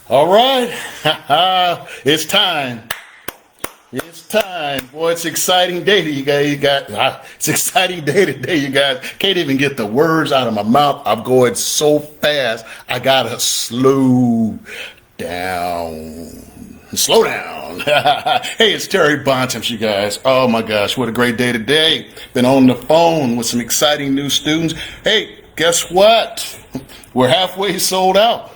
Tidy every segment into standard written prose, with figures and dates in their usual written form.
All right. It's time. It's time. Boy, it's exciting day that you guys. It's exciting day today, you guys. Can't even get the words out of my mouth. I'm going so fast. I gotta slow down. Slow down. Hey, it's Terry Bontemps, you guys. Oh my gosh, what a great day today. Been on the phone with some exciting new students. Hey, guess what? We're halfway sold out.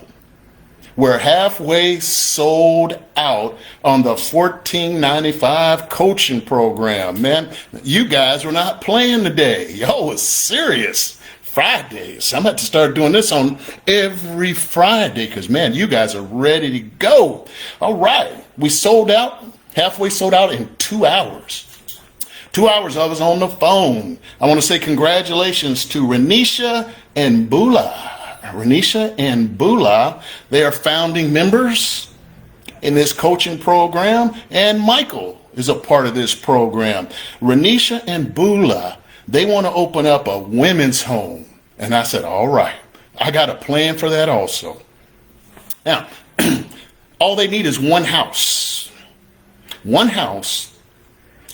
We're halfway sold out on the $14.95 coaching program, man. You guys are not playing today. Yo, it's serious. Fridays. I'm about to start doing this on every Friday because, man, you guys are ready to go. All right. We sold out, halfway sold out in 2 hours. 2 hours I was on the phone. I want to say congratulations to Ruenieca and Buulah. Ruenieca and Buulah, they are founding members in this coaching program, and Michael is a part of this program. Ruenieca and Buulah, they want to open up a women's home. And I said, all right, I got a plan for that also. Now, all they need is one house. One house,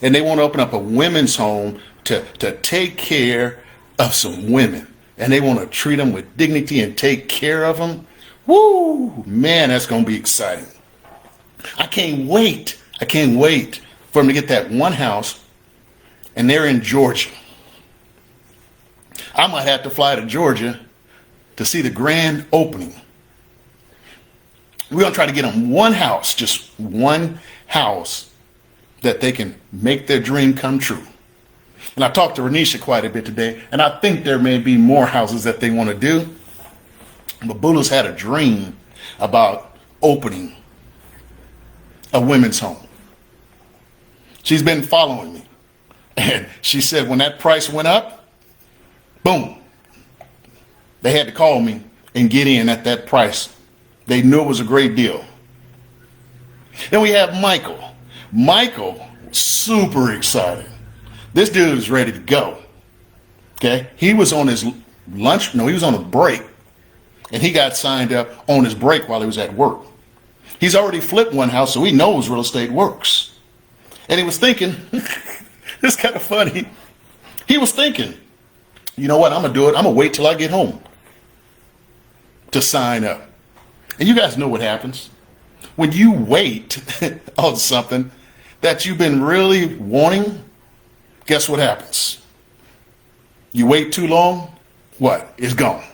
and they want to open up a women's home to take care of some women. And they want to treat them with dignity and take care of them. Woo! Man, that's going to be exciting. I can't wait. I can't wait for them to get that one house. And they're in Georgia. I might have to fly to Georgia to see the grand opening. We're going to try to get them one house, just one house that they can make their dream come true. And I talked to Ruenieca quite a bit today, and I think there may be more houses that they want to do. But Buulah's had a dream about opening a women's home. She's been following me. And she said when that price went up, boom, they had to call me and get in at that price. They knew it was a great deal. Then we have Michael. Michael, super excited. This dude is ready to go. Okay? He was on his lunch. No, he was on a break. And he got signed up on his break while he was at work. He's already flipped one house, so he knows real estate works. And he was thinking, this is kind of funny. He was thinking, you know what? I'm going to do it. I'm going to wait till I get home to sign up. And you guys know what happens. When you wait on something that you've been really wanting, guess what happens? You wait too long, what? It's gone.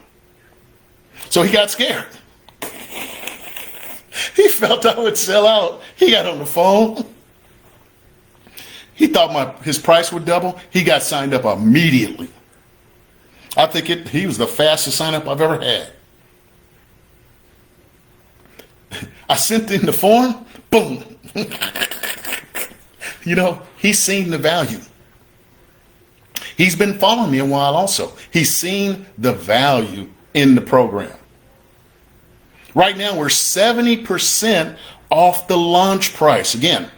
So he got scared. He felt I would sell out. He got on the phone. He thought his price would double. He got signed up immediately. I think he was the fastest sign up I've ever had. I sent in the form, boom. You know, he's seen the value. He's been following me a while also. He's seen the value in the program. Right now, we're 70% off the launch price. Again,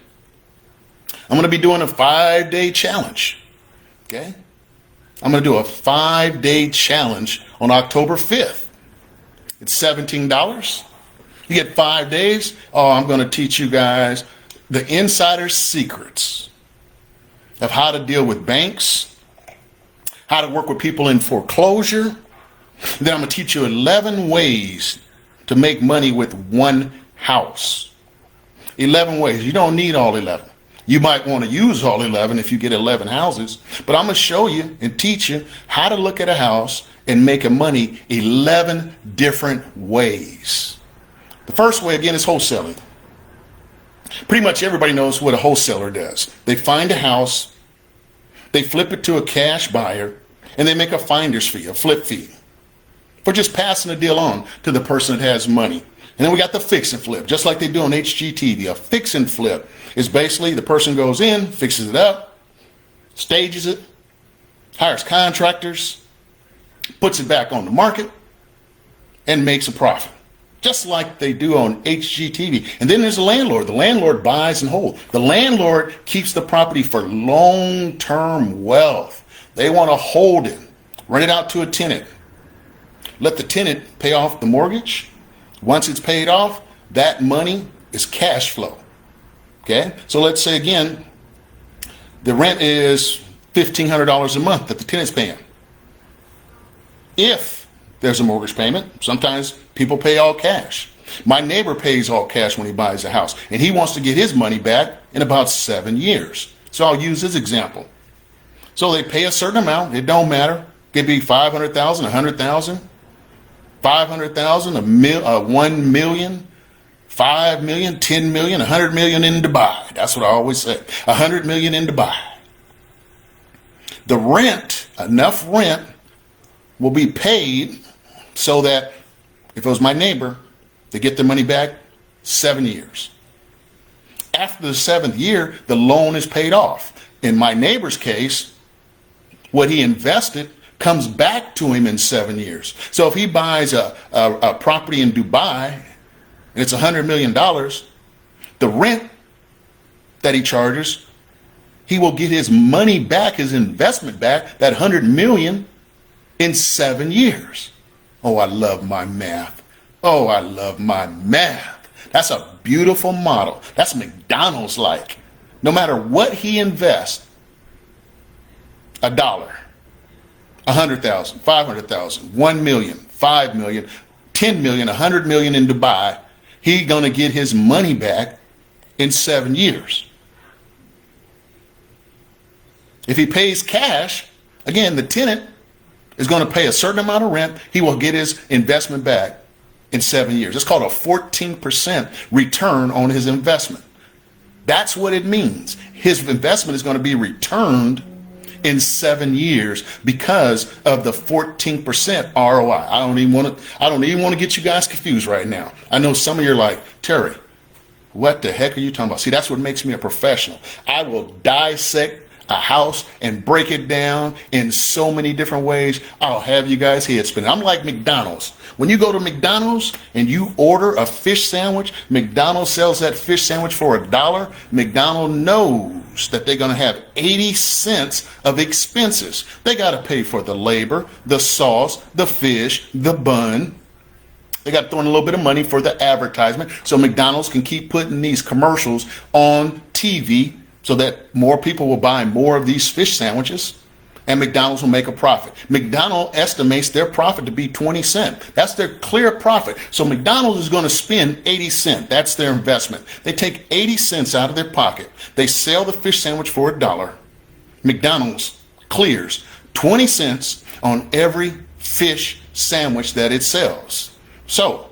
I'm going to be doing a 5-day challenge. Okay? I'm going to do a 5-day challenge on October 5th. It's $17. You get 5 days. Oh, I'm going to teach you guys the insider secrets of how to deal with banks, how to work with people in foreclosure. Then I'm going to teach you 11 ways to make money with one house. 11 ways. You don't need all 11. You might want to use all 11 if you get 11 houses. But I'm going to show you and teach you how to look at a house and make a money 11 different ways. The first way, again, is wholesaling. Pretty much everybody knows what a wholesaler does. They find a house, they flip it to a cash buyer, and they make a finder's fee, a flip fee, for just passing the deal on to the person that has money. And then we got the fix and flip, just like they do on HGTV. A fix and flip is basically the person goes in, fixes it up, stages it, hires contractors, puts it back on the market, and makes a profit. Just like they do on HGTV. And then there's a landlord. The landlord buys and holds. The landlord keeps the property for long-term wealth. They want to hold it, rent it out to a tenant. Let the tenant pay off the mortgage. Once it's paid off, that money is cash flow. Okay? So let's say again, the rent is $1,500 a month that the tenant's paying. If there's a mortgage payment, sometimes people pay all cash. My neighbor pays all cash when he buys a house, and he wants to get his money back in about 7 years. So I'll use his example. So they pay a certain amount. It don't matter. It could be $500,000, $100,000, $500,000, 1 million, 5 million, 10 million, 100 million in Dubai. That's what I always say. 100 million in Dubai. The rent, enough rent, will be paid so that if it was my neighbor, they get their money back 7 years. After the 7th year, the loan is paid off. In my neighbor's case, what he invested comes back to him in 7 years. So if he buys a property in Dubai and it's $100 million, the rent that he charges, he will get his money back, his investment back, that 100 million, in 7 years. Oh, I love my math. Oh, I love my math. That's a beautiful model. That's McDonald's like. No matter what he invests, $1, 100,000, 500,000, 1 million, 5 million, 10 million, 100 million in Dubai, he's going to get his money back in 7 years. If he pays cash, again, the tenant is going to pay a certain amount of rent. He will get his investment back in 7 years. It's called a 14% return on his investment. That's what it means. His investment is going to be returned in 7 years because of the 14% ROI. I don't even want to get you guys confused right now. I know some of you are like, Terry, what the heck are you talking about? See, that's what makes me a professional. I will dissect a house and break it down in so many different ways. I'll have you guys head spinning. I'm like McDonald's. When you go to McDonald's and you order a fish sandwich, McDonald's sells that fish sandwich for $1. McDonald's knows that they're going to have 80 cents of expenses. They got to pay for the labor, the sauce, the fish, the bun. They got to throw in a little bit of money for the advertisement so McDonald's can keep putting these commercials on TV so that more people will buy more of these fish sandwiches and McDonald's will make a profit. McDonald's estimates their profit to be 20 cents. That's their clear profit. So McDonald's is going to spend 80 cents. That's their investment. They take 80 cents out of their pocket. They sell the fish sandwich for $1. McDonald's clears 20 cents on every fish sandwich that it sells. So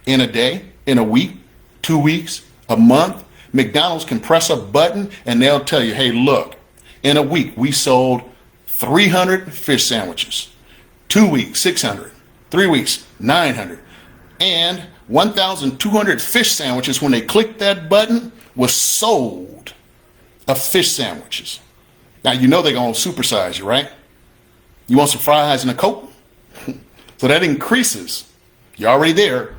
in a day, in a week, 2 weeks, a month, McDonald's can press a button and they'll tell you, hey, look, in a week we sold 300 fish sandwiches. 2 weeks, 600. 3 weeks, 900. And 1,200 fish sandwiches, when they clicked that button, was sold of fish sandwiches. Now, you know they're going to supersize you, right? You want some fries and a Coke? So that increases. You're already there.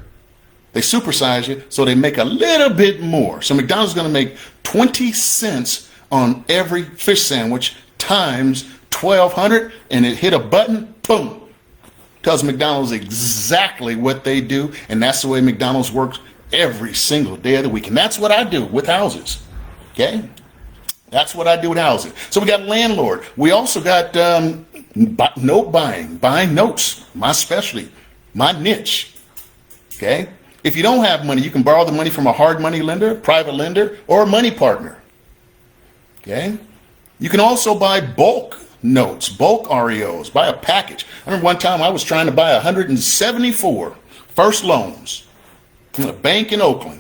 They supersize you, so they make a little bit more. So McDonald's is going to make 20 cents on every fish sandwich times 1,200, and it hit a button, boom. Tells McDonald's exactly what they do, and that's the way McDonald's works every single day of the week. And that's what I do with houses, okay? That's what I do with houses. So we got landlord. We also got note buying notes, my specialty, my niche, okay? If you don't have money, you can borrow the money from a hard money lender, private lender, or a money partner. Okay? You can also buy bulk notes, bulk REOs, buy a package. I remember one time I was trying to buy 174 first loans from a bank in Oakland.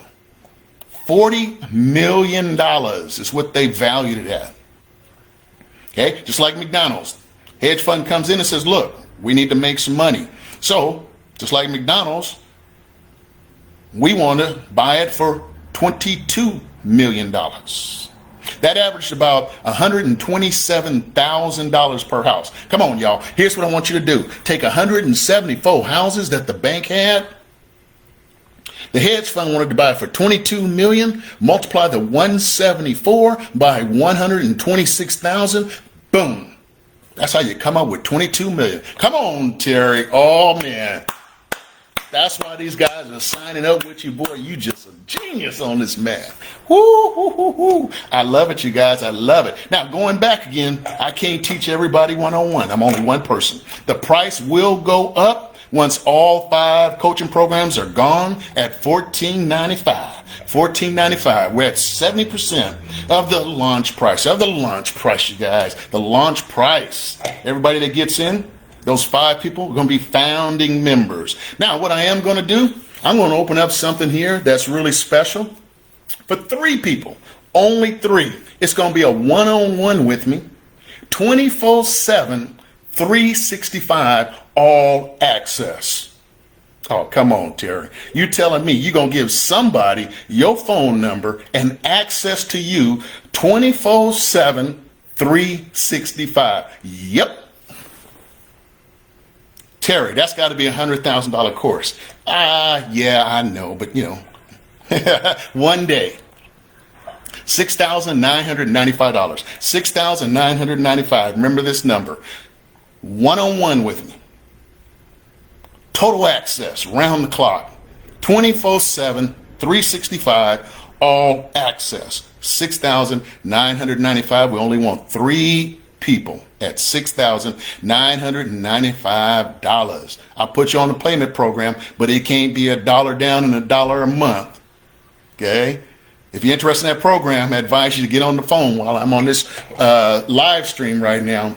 $40 million is what they valued it at. Okay? Just like McDonald's. Hedge fund comes in and says, look, we need to make some money. So, just like McDonald's, we want to buy it for $22 million. That averaged about $127,000 per house. Come on, y'all. Here's what I want you to do. Take 174 houses that the bank had. The hedge fund wanted to buy it for $22 million. Multiply the 174 by 126,000. Boom. That's how you come up with $22 million. Come on, Terry. Oh, man. That's why these guys are signing up with you, boy. You just a genius on this math. Woo, woo, woo, woo. I love it, you guys. I love it. Now, going back again, I can't teach everybody one-on-one. I'm only one person. The price will go up once all 5 coaching programs are gone at $14.95. $14.95. We're at 70% of the launch price. You guys. The launch price. Everybody that gets in, those 5 people are going to be founding members. Now, what I am going to do, I'm going to open up something here that's really special for 3 people. Only 3. It's going to be a one-on-one with me, 24/7, 365, all access. Oh, come on, Terry. You telling me you're going to give somebody your phone number and access to you 24/7, 365. Yep. Terry, that's got to be a $100,000 course. Yeah, I know, but you know, one day. $6,995. $6,995. Remember this number. One-on-one with me. Total access, round the clock. 24/7, 365, all access. $6,995. We only want 3 people at $6,995. I'll put you on the payment program, but it can't be $1 down and $1 a month. Okay? If you're interested in that program, I advise you to get on the phone while I'm on this live stream right now.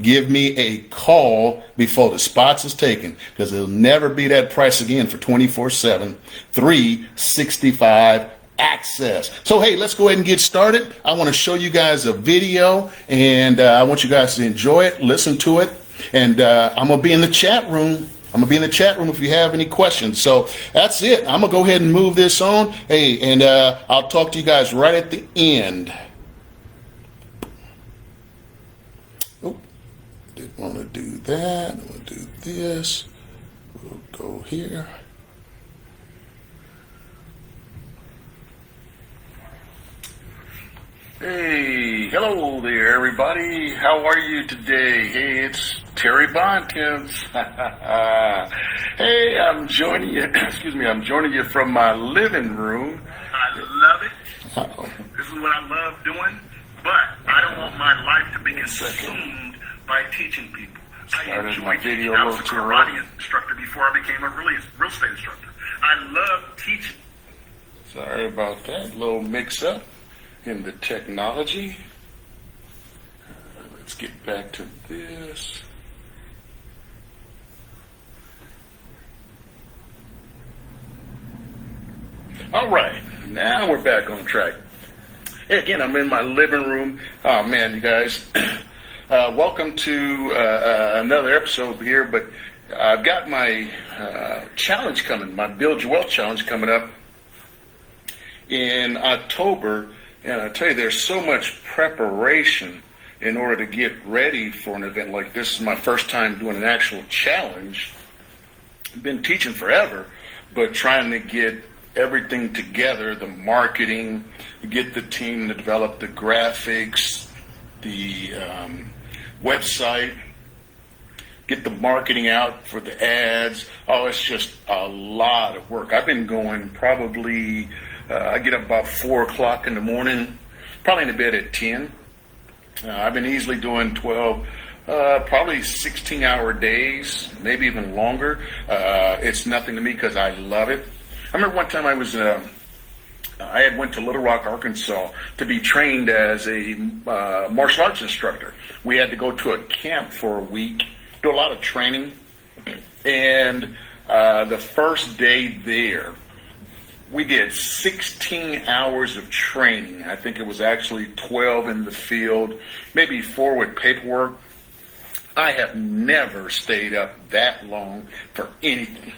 Give me a call before the spots is taken, because it'll never be that price again for 24/7, 365 access. So, hey, let's go ahead and get started. I want to show you guys a video, and I want you guys to enjoy it, listen to it, and I'm going to be in the chat room. If you have any questions. So that's it. I'm going to go ahead and move this on. Hey, and I'll talk to you guys right at the end. Oh, didn't want to do that. I'm going to do this. We'll go here. Hey, hello there, everybody. How are you today? Hey, it's Terry Bontemps. Hey, I'm joining you. I'm joining you from my living room. I love it. This is what I love doing, but I don't want my life to be consumed by teaching people. I enjoy teaching. I was a karate instructor before I became a real estate instructor. I love teaching. Sorry about that. Little mix-up in the technology. Let's get back to this. All right, now we're back on track. Hey, again, I'm in my living room. Oh man, you guys, welcome to another episode here. But I've got my challenge coming, my Build Your Wealth challenge coming up in October. And I tell you, there's so much preparation in order to get ready for an event like this. This is my first time doing an actual challenge. I've been teaching forever, but trying to get everything together, the marketing, get the team to develop the graphics, the website, get the marketing out for the ads. Oh, it's just a lot of work. I've been going probably... I get up about 4 o'clock in the morning, probably in the bed at 10. I've been easily doing 12, probably 16-hour days, maybe even longer. It's nothing to me because I love it. I remember one time I had went to Little Rock, Arkansas to be trained as a martial arts instructor. We had to go to a camp for a week, do a lot of training, and the first day there, we did 16 hours of training. I think it was actually 12 in the field, maybe 4 with paperwork. I have never stayed up that long for anything.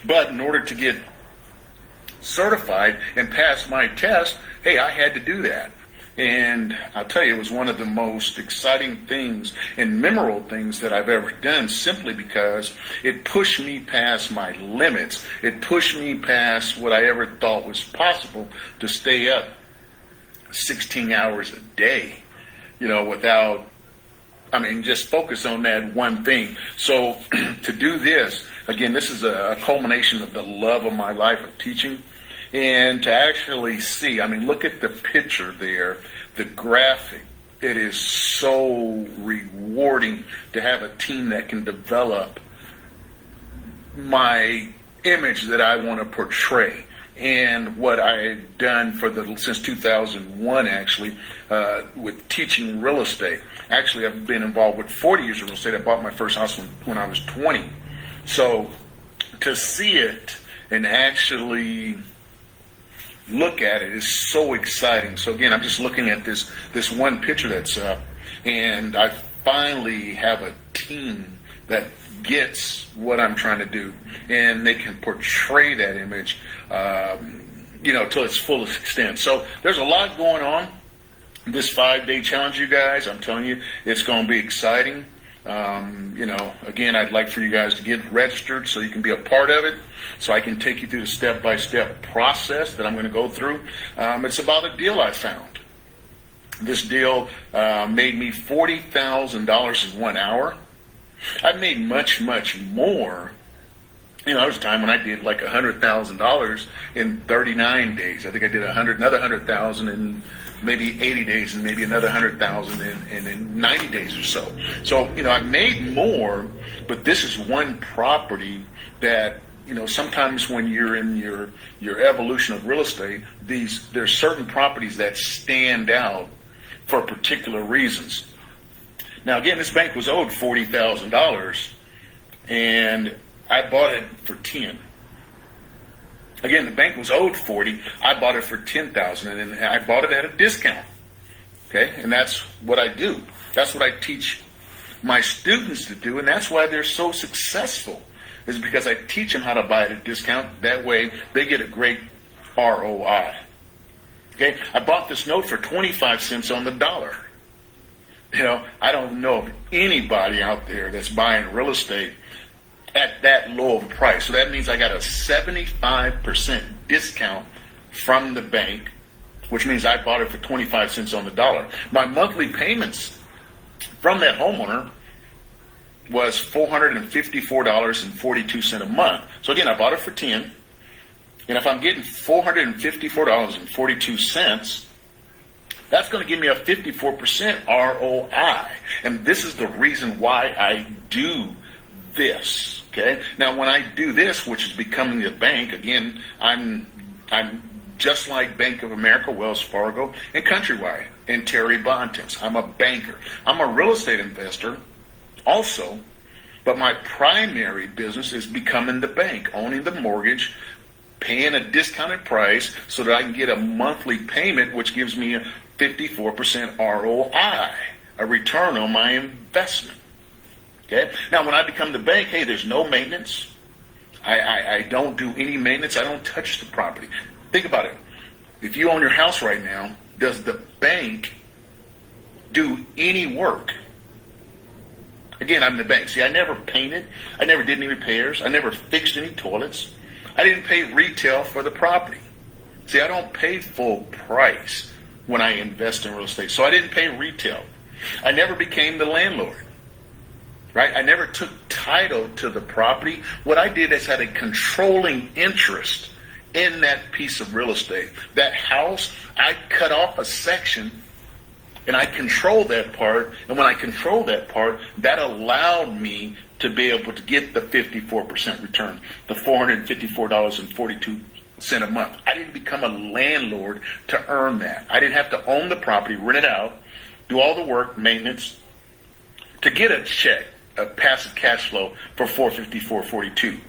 But in order to get certified and pass my test, hey, I had to do that. And I'll tell you, it was one of the most exciting things and memorable things that I've ever done, simply because it pushed me past my limits. It pushed me past what I ever thought was possible to stay up 16 hours a day, without, just focus on that one thing. So to do this, again, this is a culmination of the love of my life of teaching. And to actually see, I mean, look at the picture there, the graphic. It is so rewarding to have a team that can develop my image that I want to portray. And what I've done since 2001, actually, with teaching real estate. Actually, I've been involved with 40 years of real estate. I bought my first house when I was 20. So to see it and actually look at it is so exciting. So again, I'm just looking at this one picture that's up, and I finally have a team that gets what I'm trying to do, and they can portray that image, to its fullest extent. So there's a lot going on. This 5-day challenge, you guys, I'm telling you, it's going to be exciting. Again, I'd like for you guys to get registered so you can be a part of it, so I can take you through the step-by-step process that I'm going to go through. It's about a deal I found. This deal made me $40,000 in 1 hour. I've made much, much more. There was a time when I did like $100,000 in 39 days. I think I did another $100,000 in maybe 80 days, and maybe another $100,000 in 90 days or so. So, I've made more, but this is one property that, sometimes when you're in your evolution of real estate, there's certain properties that stand out for particular reasons. Now, again, this bank was owed $40,000, and I bought it for 10. Again, the bank was owed 40. I bought it for 10,000, and I bought it at a discount. Okay, and that's what I do. That's what I teach my students to do, and that's why they're so successful. Is because I teach them how to buy at a discount. That way, they get a great ROI. Okay, I bought this note for 25 cents on the dollar. I don't know of anybody out there that's buying real estate at that low of a price. So that means I got a 75% discount from the bank, which means I bought it for 25 cents on the dollar. My monthly payments from that homeowner was $454.42 a month. So again, I bought it for 10. And if I'm getting $454.42, that's going to give me a 54% ROI. And this is the reason why I do this. Okay. Now, when I do this, which is becoming a bank, again, I'm just like Bank of America, Wells Fargo, and Countrywide, and Terry Bontemps. I'm a banker. I'm a real estate investor also, but my primary business is becoming the bank, owning the mortgage, paying a discounted price so that I can get a monthly payment, which gives me a 54% ROI, a return on my investment. Okay. Now, when I become the bank, hey, there's no maintenance. I don't do any maintenance. I don't touch the property. Think about it. If you own your house right now, does the bank do any work? Again, I'm the bank. See, I never painted. I never did any repairs. I never fixed any toilets. I didn't pay retail for the property. See, I don't pay full price when I invest in real estate. So I didn't pay retail. I never became the landlord. Right? I never took title to the property. What I did is had a controlling interest in that piece of real estate. That house, I cut off a section and I control that part. And when I control that part, that allowed me to be able to get the 54% return, the $454.42 a month. I didn't become a landlord to earn that. I didn't have to own the property, rent it out, do all the work, maintenance, to get a check, a passive cash flow for $454.42.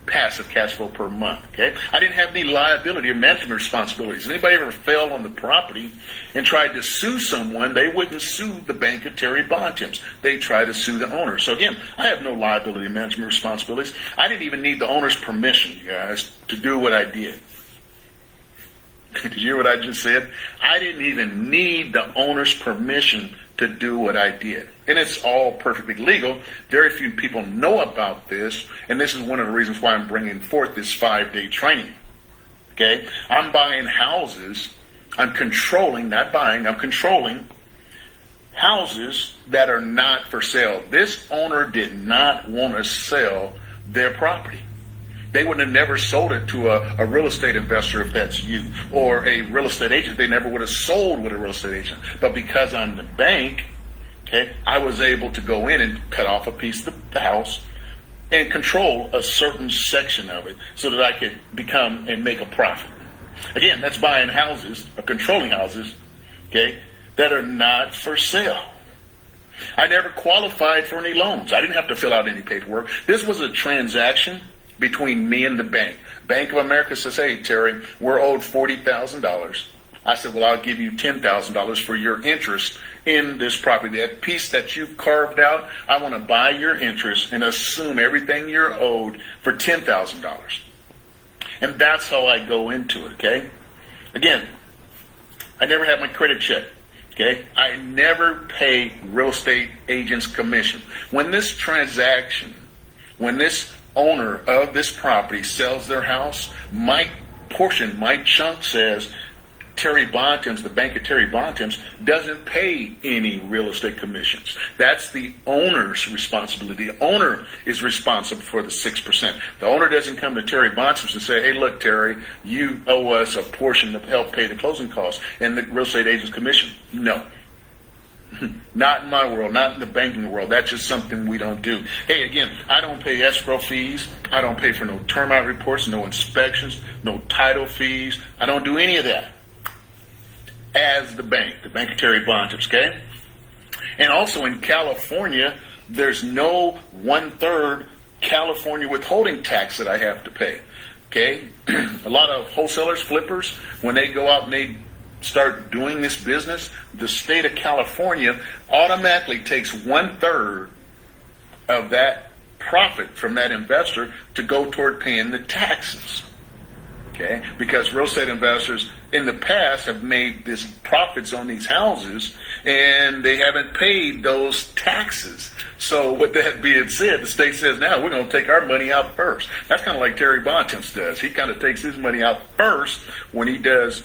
Passive cash flow per month. Okay, I didn't have any liability or management responsibilities. If anybody ever fell on the property and tried to sue someone, they wouldn't sue the bank of Terry Bontemps. They try to sue the owner. So again, I have no liability or management responsibilities. I didn't even need the owner's permission, you guys, to do what I did. Did you hear what I just said? I didn't even need the owner's permission to do what I did. And it's all perfectly legal. Very few people know about this, and this is one of the reasons why I'm bringing forth this 5-day training. Okay? I'm buying houses. I'm controlling, not buying, I'm controlling houses that are not for sale. This owner did not want to sell their property. They would have never sold it to a real estate investor, if that's you, or a real estate agent. They never would have sold with a real estate agent. But because I'm the bank, okay, I was able to go in and cut off a piece of the house and control a certain section of it so that I could become and make a profit. Again, that's buying houses, or controlling houses, okay, that are not for sale. I never qualified for any loans. I didn't have to fill out any paperwork. This was a transaction between me and the bank. Bank of America says, hey, Terry, we're owed $40,000. I said, well, I'll give you $10,000 for your interest in this property. That piece that you've carved out, I want to buy your interest and assume everything you're owed for $10,000. And that's how I go into it, okay? Again, I never had my credit check, okay? I never pay real estate agents commission. When this transaction, when this owner of this property sells their house, my portion, my chunk says, Terry Bontemps, the bank of Terry Bontemps, doesn't pay any real estate commissions. That's the owner's responsibility. The owner is responsible for the 6%. The owner doesn't come to Terry Bontemps and say, hey, look, Terry, you owe us a portion to help pay the closing costs and the real estate agent's commission. No. Not in my world, not in the banking world. That's just something we don't do. Hey, again, I don't pay escrow fees. I don't pay for no termite reports, no inspections, no title fees. I don't do any of that as the bank of Terry Bontemps, okay? And also in California, there's no 1/3 California withholding tax that I have to pay, okay? A lot of wholesalers, flippers, when they go out and they start doing this business, the state of California automatically takes 1/3 of that profit from that investor to go toward paying the taxes. Okay, because real estate investors in the past have made these profits on these houses and they haven't paid those taxes. So with that being said, the state says, now we're going to take our money out first. That's kind of like Terry Bontemps does. He kind of takes his money out first when he does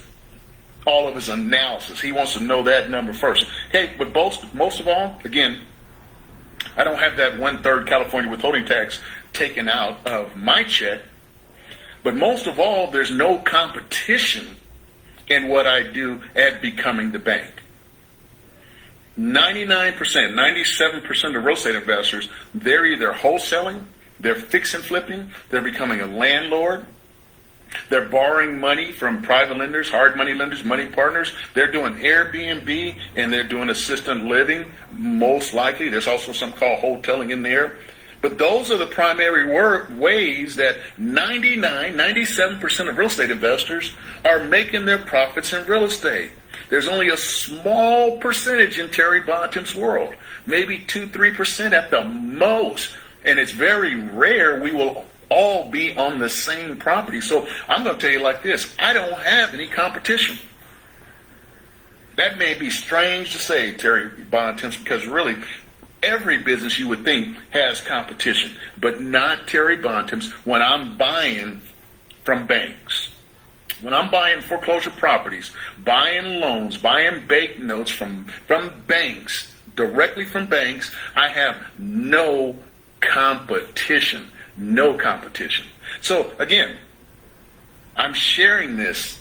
all of his analysis. He wants to know that number first. Okay, but most of all, again, I don't have that 1/3 California withholding tax taken out of my check. But most of all, there's no competition in what I do at becoming the bank. 99%, 97% of real estate investors, they're either wholesaling, they're fix and flipping, they're becoming a landlord, they're borrowing money from private lenders, hard money lenders, money partners. They're doing Airbnb and they're doing assisted living, most likely. There's also something called wholesaling in there. But those are the primary ways that 97% of real estate investors are making their profits in real estate. There's only a small percentage in Terry Bontemps' world, maybe 2-3% at the most. And it's very rare we will all be on the same property. So I'm going to tell you like this, I don't have any competition. That may be strange to say, Terry Bontemps, because really, every business you would think has competition, but not Terry Bontemps when I'm buying from banks. When I'm buying foreclosure properties, buying loans, buying bank notes from banks, directly from banks, I have no competition. No competition. So again, I'm sharing this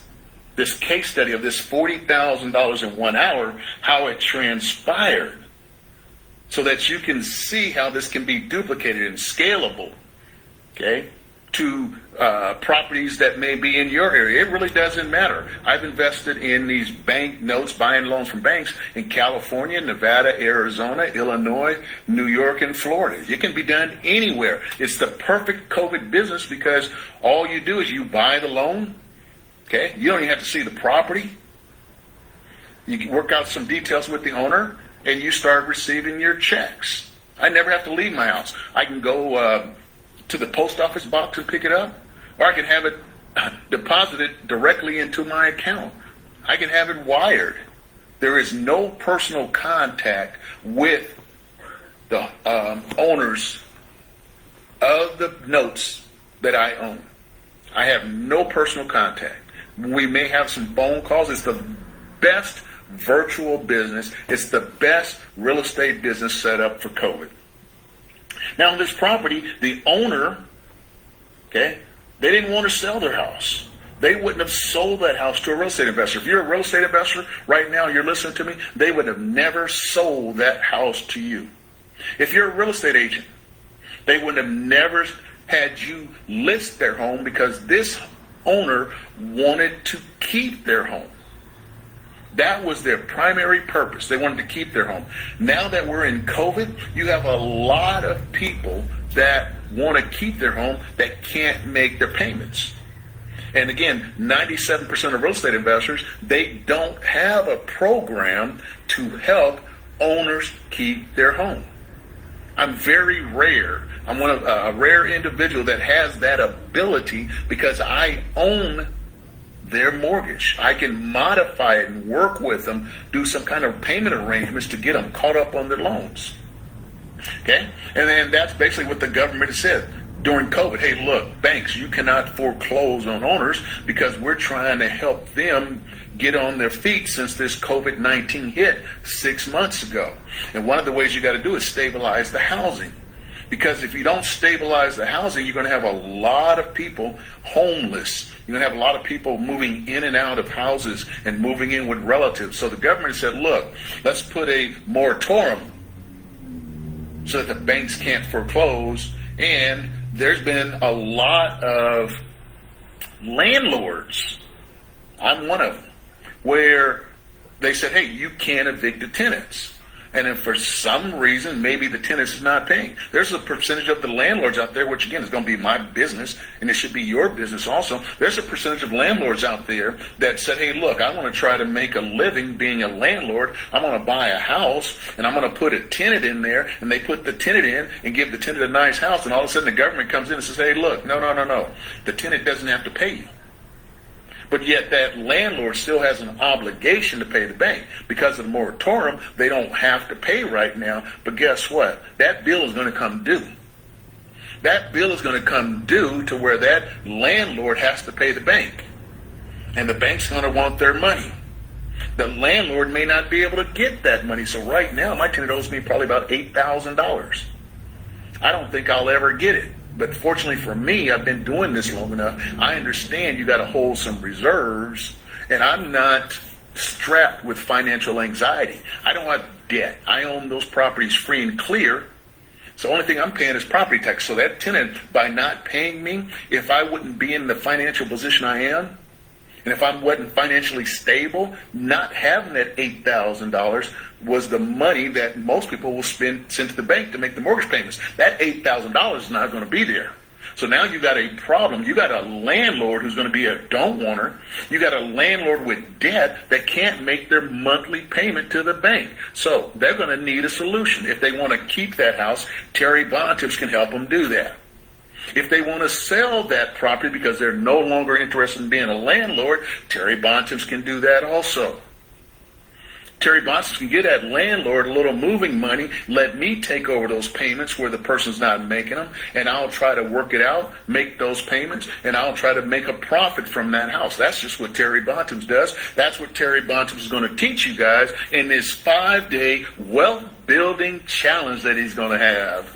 case study of this $40,000 in 1 hour, how it transpired, so that you can see how this can be duplicated and scalable, okay, to properties that may be in your area. It really doesn't matter. I've invested in these bank notes, buying loans from banks in California, Nevada, Arizona, Illinois, New York, and Florida. It can be done anywhere. It's the perfect COVID business because all you do is you buy the loan, okay? You don't even have to see the property. You can work out some details with the owner, and you start receiving your checks. I never have to leave my house. I can go to the post office box and pick it up, or I can have it deposited directly into my account. I can have it wired. There is no personal contact with the owners of the notes that I own. I have no personal contact. We may have some phone calls. It's the best virtual business. It's the best real estate business set up for COVID. Now, on this property, the owner Okay? They didn't want to sell their house. They wouldn't have sold that house to a real estate investor. If you're a real estate investor right now, you're listening to me, they would have never sold that house to you. If you're a real estate agent, they would have never had you list their home because this owner wanted to keep their home. That was their primary purpose. They wanted to keep their home. Now that we're in COVID, you have a lot of people that want to keep their home that can't make their payments. And again, 97% of real estate investors, they don't have a program to help owners keep their home. I'm very rare. I'm a rare individual that has that ability because I own their mortgage. I can modify it and work with them, do some kind of payment arrangements to get them caught up on their loans. Okay? And then that's basically what the government said during COVID. Hey, look, banks, you cannot foreclose on owners because we're trying to help them get on their feet since this COVID-19 hit 6 months ago. And one of the ways you got to do is stabilize the housing. Because if you don't stabilize the housing, you're going to have a lot of people homeless. You're going to have a lot of people moving in and out of houses and moving in with relatives. So the government said, look, let's put a moratorium so that the banks can't foreclose. And there's been a lot of landlords, I'm one of them, where they said, hey, you can't evict the tenants. And if for some reason, maybe the tenant is not paying, there's a percentage of the landlords out there, which again is going to be my business, and it should be your business also. There's a percentage of landlords out there that said, hey, look, I want to try to make a living being a landlord. I'm going to buy a house, and I'm going to put a tenant in there, and they put the tenant in and give the tenant a nice house, and all of a sudden the government comes in and says, hey, look, no. The tenant doesn't have to pay you. But yet that landlord still has an obligation to pay the bank. Because of the moratorium, they don't have to pay right now. But guess what? That bill is going to come due. That bill is going to come due to where that landlord has to pay the bank. And the bank's going to want their money. The landlord may not be able to get that money. So right now, my tenant owes me probably about $8,000. I don't think I'll ever get it. But fortunately for me, I've been doing this long enough. I understand you got to hold some reserves, and I'm not strapped with financial anxiety. I don't have debt. I own those properties free and clear. So the only thing I'm paying is property tax. So that tenant, by not paying me, if I wouldn't be in the financial position I am, and if I wasn't financially stable, not having that $8,000 was the money that most people will send to the bank to make the mortgage payments. That $8,000 is not going to be there. So now you got a problem. You got a landlord who's going to be a don't wanter. You got a landlord with debt that can't make their monthly payment to the bank. So they're going to need a solution. If they want to keep that house, Terry Bontips can help them do that. If they want to sell that property because they're no longer interested in being a landlord, Terry Bontips can do that also. Terry Bontips can get that landlord a little moving money, let me take over those payments where the person's not making them, and I'll try to work it out, make those payments, and I'll try to make a profit from that house. That's just what Terry Bontips does. That's what Terry Bontips is going to teach you guys in this 5-day wealth building challenge that he's going to have.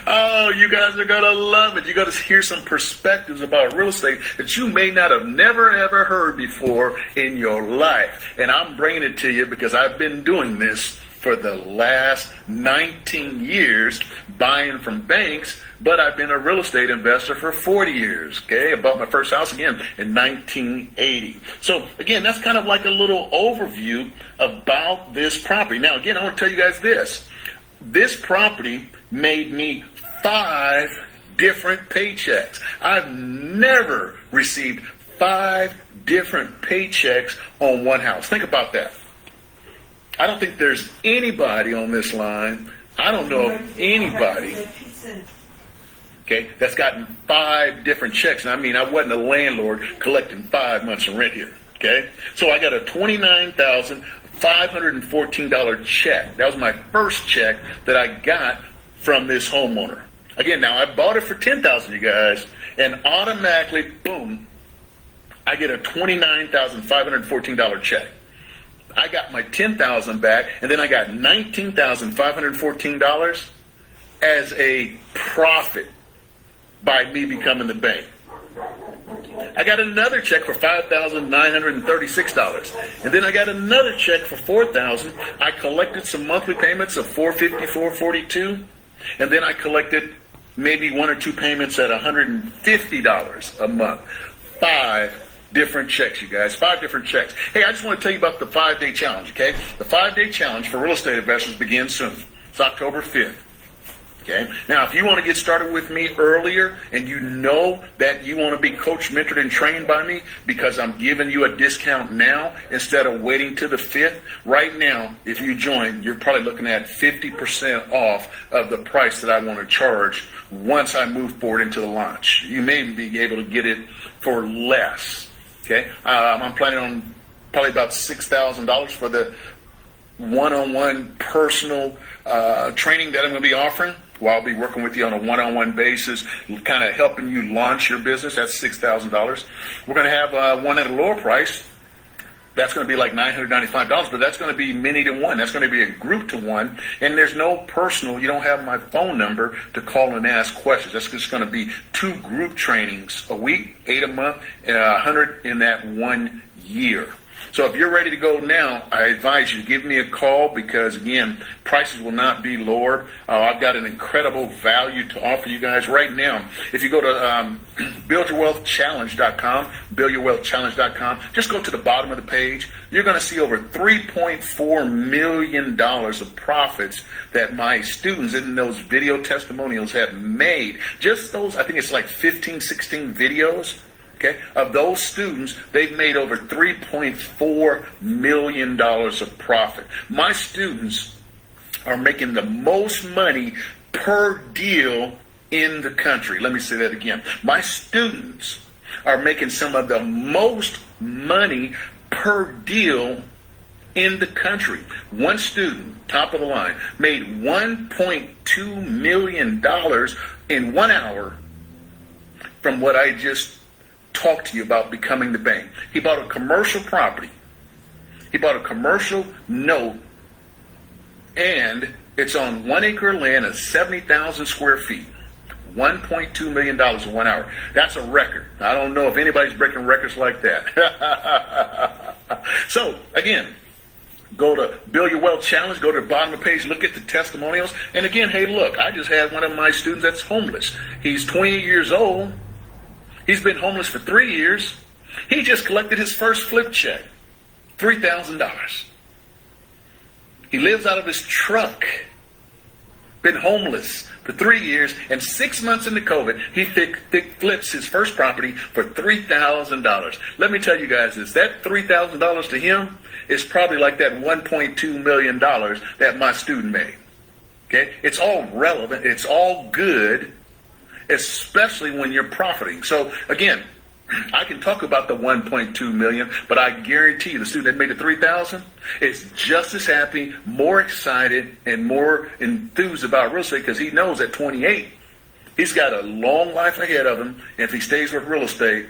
Oh, you guys are going to love it. You're going to hear some perspectives about real estate that you may not have never, ever heard before in your life. And I'm bringing it to you because I've been doing this for the last 19 years, buying from banks, but I've been a real estate investor for 40 years. Okay, I bought my first house again in 1980. So again, that's kind of like a little overview about this property. Now, again, I want to tell you guys this. This property made me 5 different paychecks. I've never received 5 different paychecks on one house. Think about that. I don't think there's anybody on this line, I don't know of anybody, okay, that's gotten 5 different checks. And I mean, I wasn't a landlord collecting 5 months of rent here, okay? So I got a $29,514 check. That was my first check that I got from this homeowner. Again, now I bought it for $10,000, you guys, and automatically, boom, I get a $29,514 check. I got my $10,000 back, and then I got $19,514 as a profit by me becoming the bank. I got another check for $5,936. And then I got another check for $4,000. I collected some monthly payments of $450, $442. And then I collected maybe one or two payments at $150 a month. 5 different checks, you guys. 5 different checks. Hey, I just want to tell you about the 5-day challenge, okay? The 5-day challenge for real estate investors begins soon. It's October 5th. Okay. Now, if you want to get started with me earlier and you know that you want to be coached, mentored, and trained by me because I'm giving you a discount now instead of waiting to the 5th, right now, if you join, you're probably looking at 50% off of the price that I want to charge once I move forward into the launch. You may be able to get it for less. Okay. I'm planning on probably about $6,000 for the one-on-one personal training that I'm going to be offering. Well, I'll be working with you on a one-on-one basis, kind of helping you launch your business. That's $6,000. We're going to have one at a lower price. That's going to be like $995, but that's going to be many to one. That's going to be a group to one, and there's no personal. You don't have my phone number to call and ask questions. That's just going to be 2 group trainings a week, 8 a month, and 100 in that 1 year. So if you're ready to go now, I advise you to give me a call because, again, prices will not be lowered. I've got an incredible value to offer you guys right now. If you go to buildyourwealthchallenge.com, buildyourwealthchallenge.com, just go to the bottom of the page. You're going to see over $3.4 million of profits that my students in those video testimonials have made. Just those, I think it's like 15, 16 videos. Okay, of those students, they've made over $3.4 million of profit. My students are making the most money per deal in the country. Let me say that again. My students are making some of the most money per deal in the country. One student, top of the line, made $1.2 million in 1 hour from what I just talked to you about becoming the bank. He bought a commercial property. He bought a commercial note, and it's on 1 acre of land of 70,000 square feet. $1.2 million in 1 hour. That's a record. I don't know if anybody's breaking records like that. So, again, go to Build Your Wealth Challenge, go to the bottom of the page, look at the testimonials. And again, hey, look, I just had one of my students that's homeless. He's 28 years old. He's been homeless for 3 years. He just collected his first flip check, $3,000. He lives out of his truck. Been homeless for 3 years, and 6 months into COVID, he flips his first property for $3,000. Let me tell you guys this, that $3,000 to him is probably like that $1.2 million that my student made. Okay? It's all relevant. It's all good, especially when you're profiting. So again, I can talk about the 1.2 million, but I guarantee you the student that made the 3,000 is just as happy, more excited, and more enthused about real estate because he knows at 28, he's got a long life ahead of him. And if he stays with real estate,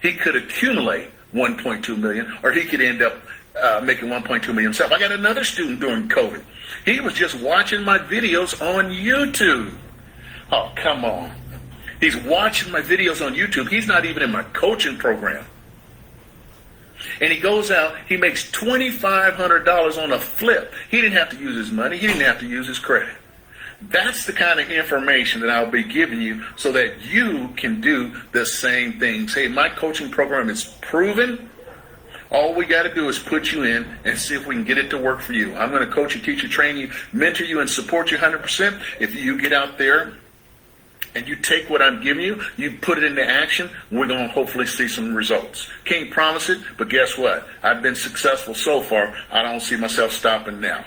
he could accumulate 1.2 million, or he could end up making 1.2 million himself. I got another student during COVID. He was just watching my videos on YouTube. Oh, come on. He's watching my videos on YouTube. He's not even in my coaching program. And he goes out, he makes $2,500 on a flip. He didn't have to use his money. He didn't have to use his credit. That's the kind of information that I'll be giving you so that you can do the same things. Hey, my coaching program is proven. All we got to do is put you in and see if we can get it to work for you. I'm going to coach you, teach you, train you, mentor you, and support you 100%. If you get out there and you take what I'm giving you, you put it into action, we're going to hopefully see some results. Can't promise it, but guess what? I've been successful so far. I don't see myself stopping now.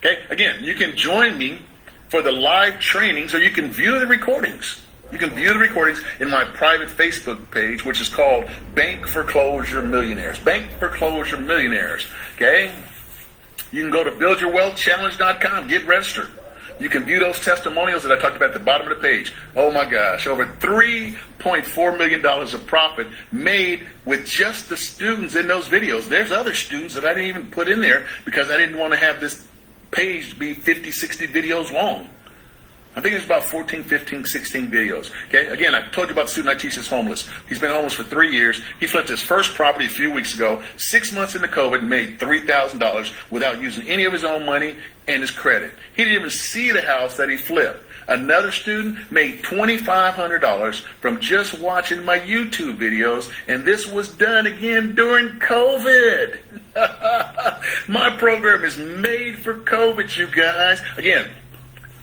Okay? Again, you can join me for the live trainings, or you can view the recordings. You can view the recordings in my private Facebook page, which is called Bank Foreclosure Millionaires. Bank Foreclosure Millionaires. Okay? You can go to buildyourwealthchallenge.com, get registered. You can view those testimonials that I talked about at the bottom of the page. Oh my gosh, over $3.4 million of profit made with just the students in those videos. There's other students that I didn't even put in there because I didn't want to have this page be 50, 60 videos long. I think it's about 14, 15, 16 videos. Okay, again, I told you about the student I teach is homeless. He's been homeless for 3 years. He flipped his first property a few weeks ago. 6 months into COVID, made $3,000 without using any of his own money and his credit. He didn't even see the house that he flipped. Another student made $2,500 from just watching my YouTube videos, and this was done again during COVID. My program is made for COVID, you guys. Again,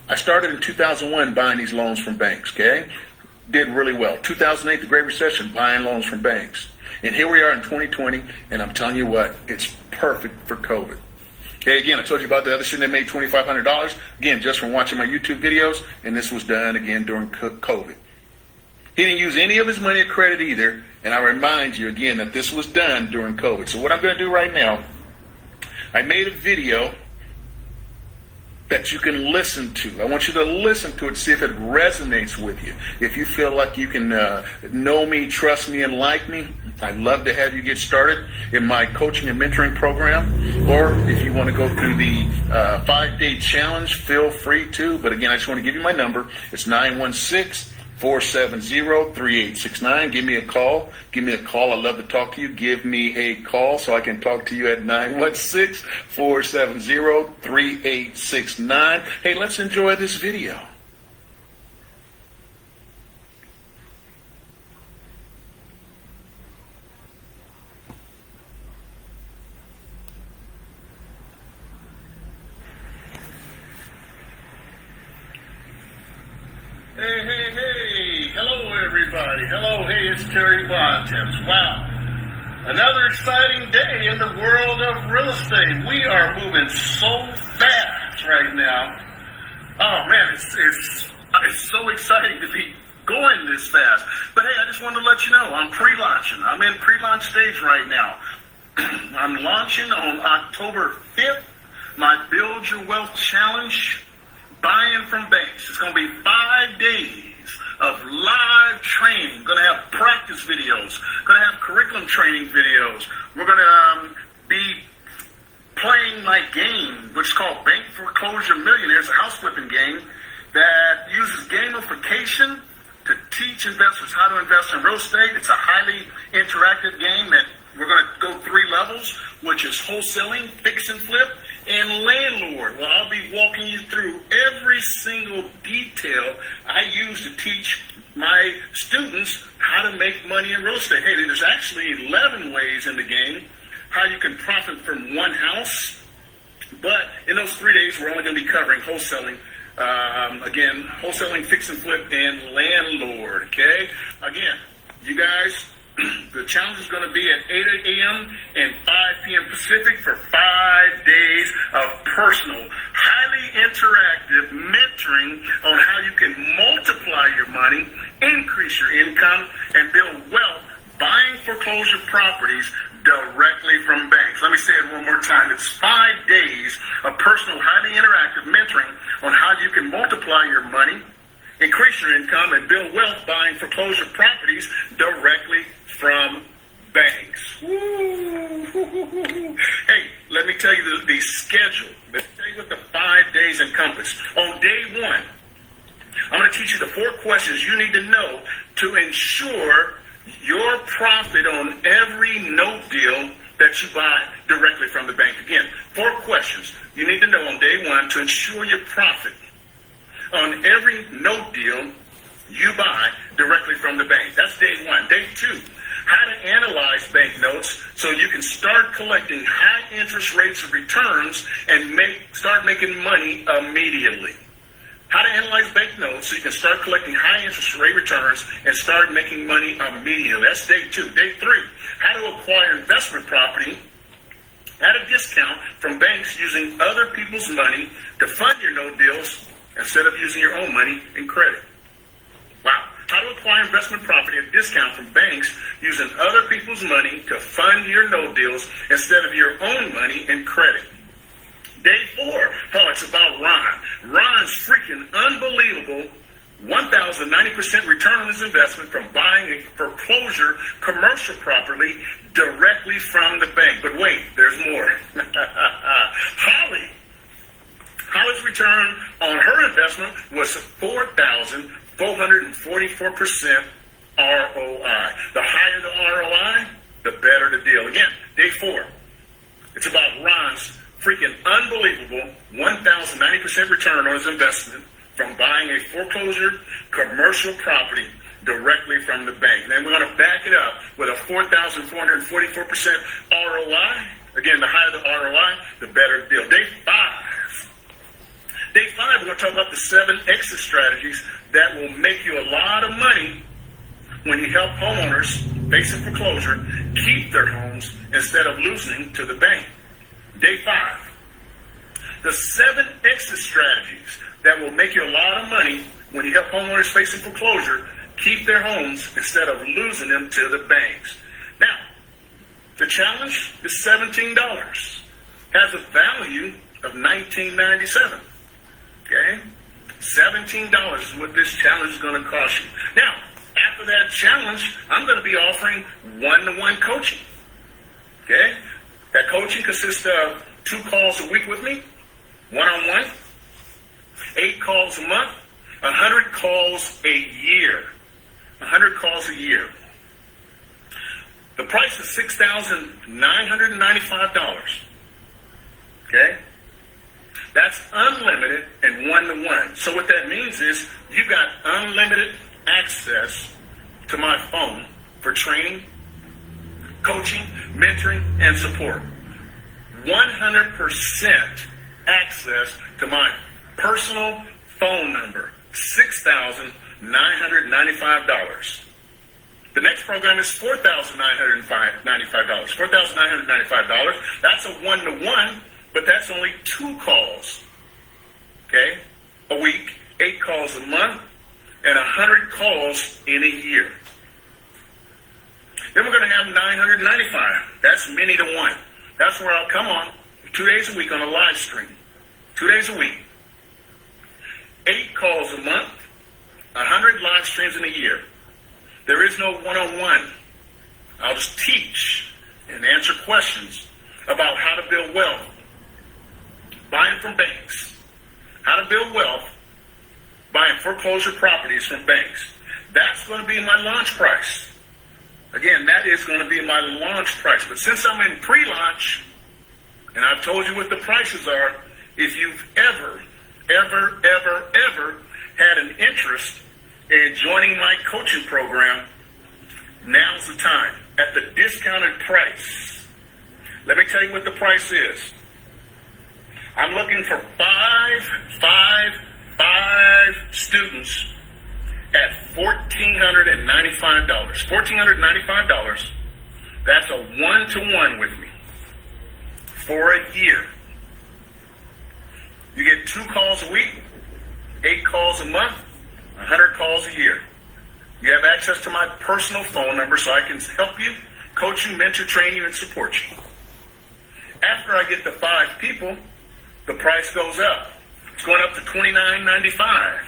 I started in 2001 buying these loans from banks, okay? Did really well. 2008, the Great Recession, buying loans from banks. And here we are in 2020, and I'm telling you what, it's perfect for COVID. Okay, again, I told you about the other student that made $2,500, again, just from watching my YouTube videos, and this was done again during COVID. He didn't use any of his money or credit either, and I remind you again that this was done during COVID. So what I'm going to do right now, I made a video that you can listen to. I want you to listen to it, see if it resonates with you. If you feel like you can know me, trust me, and like me, I'd love to have you get started in my coaching and mentoring program. Or if you want to go through the 5-day challenge, feel free to. But again, I just want to give you my number. It's 916-470-3869. Give me a call. Give me a call. I'd love to talk to you. Give me a call so I can talk to you at 916-470-3869. Hey, let's enjoy this video. Hey, hello everybody. Hello, hey, it's Terry Bontemps. Wow. Another exciting day in the world of real estate. We are moving so fast right now. Oh man, it's so exciting to be going this fast. But hey, I just wanted to let you know, I'm pre-launching. I'm in pre-launch stage right now. I'm launching on October 5th, my Build Your Wealth Challenge. Buying from banks. It's going to be 5 days of live training. Going to have practice videos. Going to have curriculum training videos. We're going to be playing my game, which is called Bank Foreclosure Millionaires, a house flipping game that uses gamification to teach investors how to invest in real estate. It's a highly interactive game that we're going to go 3 levels, which is wholesaling, fix and flip, and landlord. Well, I'll be walking you through every single detail I use to teach my students how to make money in real estate. Hey, there's actually 11 ways in the game how you can profit from one house. But in those 3 days, we're only going to be covering wholesaling. Again, wholesaling, fix and flip, and landlord. Okay? Again, you guys, the challenge is going to be at 8 a.m. and 5 p.m. Pacific for 5 days of personal, highly interactive mentoring on how you can multiply your money, increase your income, and build wealth buying foreclosure properties directly from banks. Let me say it one more time. It's 5 days of personal, highly interactive mentoring on how you can multiply your money, increase your income, and build wealth buying foreclosure properties directly from banks. Woo. Hey, let me tell you the schedule. Let me tell you what the 5 days encompass. On day 1, I'm going to teach you the 4 questions you need to know to ensure your profit on every note deal that you buy directly from the bank. Again, 4 questions you need to know on day 1 to ensure your profit on every note deal you buy directly from the bank. That's day 1. Day 2, how to analyze bank notes so you can start collecting high interest rates of returns and start making money immediately. How to analyze bank notes so you can start collecting high interest rate returns and start making money immediately. That's day 2. Day 3, how to acquire investment property at a discount from banks using other people's money to fund your note deals instead of using your own money and credit. Wow. How to acquire investment property at a discount from banks using other people's money to fund your note deals instead of your own money and credit. Day 4, it's about Ron. Ron's freaking unbelievable 1,090% return on his investment from buying a foreclosure commercial property directly from the bank. But wait, there's more. Holly's return on her investment was 4,444% ROI. The higher the ROI, the better the deal. Again, day 4. It's about Ron's freaking unbelievable 1,090% return on his investment from buying a foreclosure commercial property directly from the bank. Then we're going to back it up with a 4,444% ROI. Again, the higher the ROI, the better the deal. Day 5. Day 5, we're going to talk about the 7 exit strategies that will make you a lot of money when you help homeowners facing foreclosure keep their homes instead of losing to the bank. Day 5. The 7 exit strategies that will make you a lot of money when you help homeowners facing foreclosure keep their homes instead of losing them to the banks. Now, the challenge is $17. Has a value of $19.97. Okay? $17 is what this challenge is going to cost you. Now, after that challenge, I'm going to be offering one-to-one coaching. Okay? That coaching consists of 2 calls a week with me, one-on-one, 8 calls a month, 100 calls a year. 100 calls a year. The price is $6,995. Okay? That's unlimited and one-to-one. So what that means is you got unlimited access to my phone for training, coaching, mentoring, and support. 100% access to my personal phone number, $6,995. The next program is $4,995. $4,995. That's a one-to-one, but that's only 2 calls, okay, a week, 8 calls a month, and 100 calls in a year. Then we're going to have $995. That's many to one. That's where I'll come on 2 days a week on a live stream. 2 days a week. 8 calls a month, 100 live streams in a year. There is no one-on-one. I'll just teach and answer questions about how to build wealth, buying from banks, how to build wealth, buying foreclosure properties from banks. That's going to be my launch price. Again, that is going to be my launch price. But since I'm in pre-launch, and I've told you what the prices are, if you've ever had an interest in joining my coaching program, now's the time. At the discounted price. Let me tell you what the price is. I'm looking for five students at $1,495. $1,495. That's a one-to-one with me for a year. You get 2 calls a week, 8 calls a month, 100 calls a year. You have access to my personal phone number so I can help you, coach you, mentor, train you, and support you. After I get the 5 people, the price goes up. It's going up to $29.95.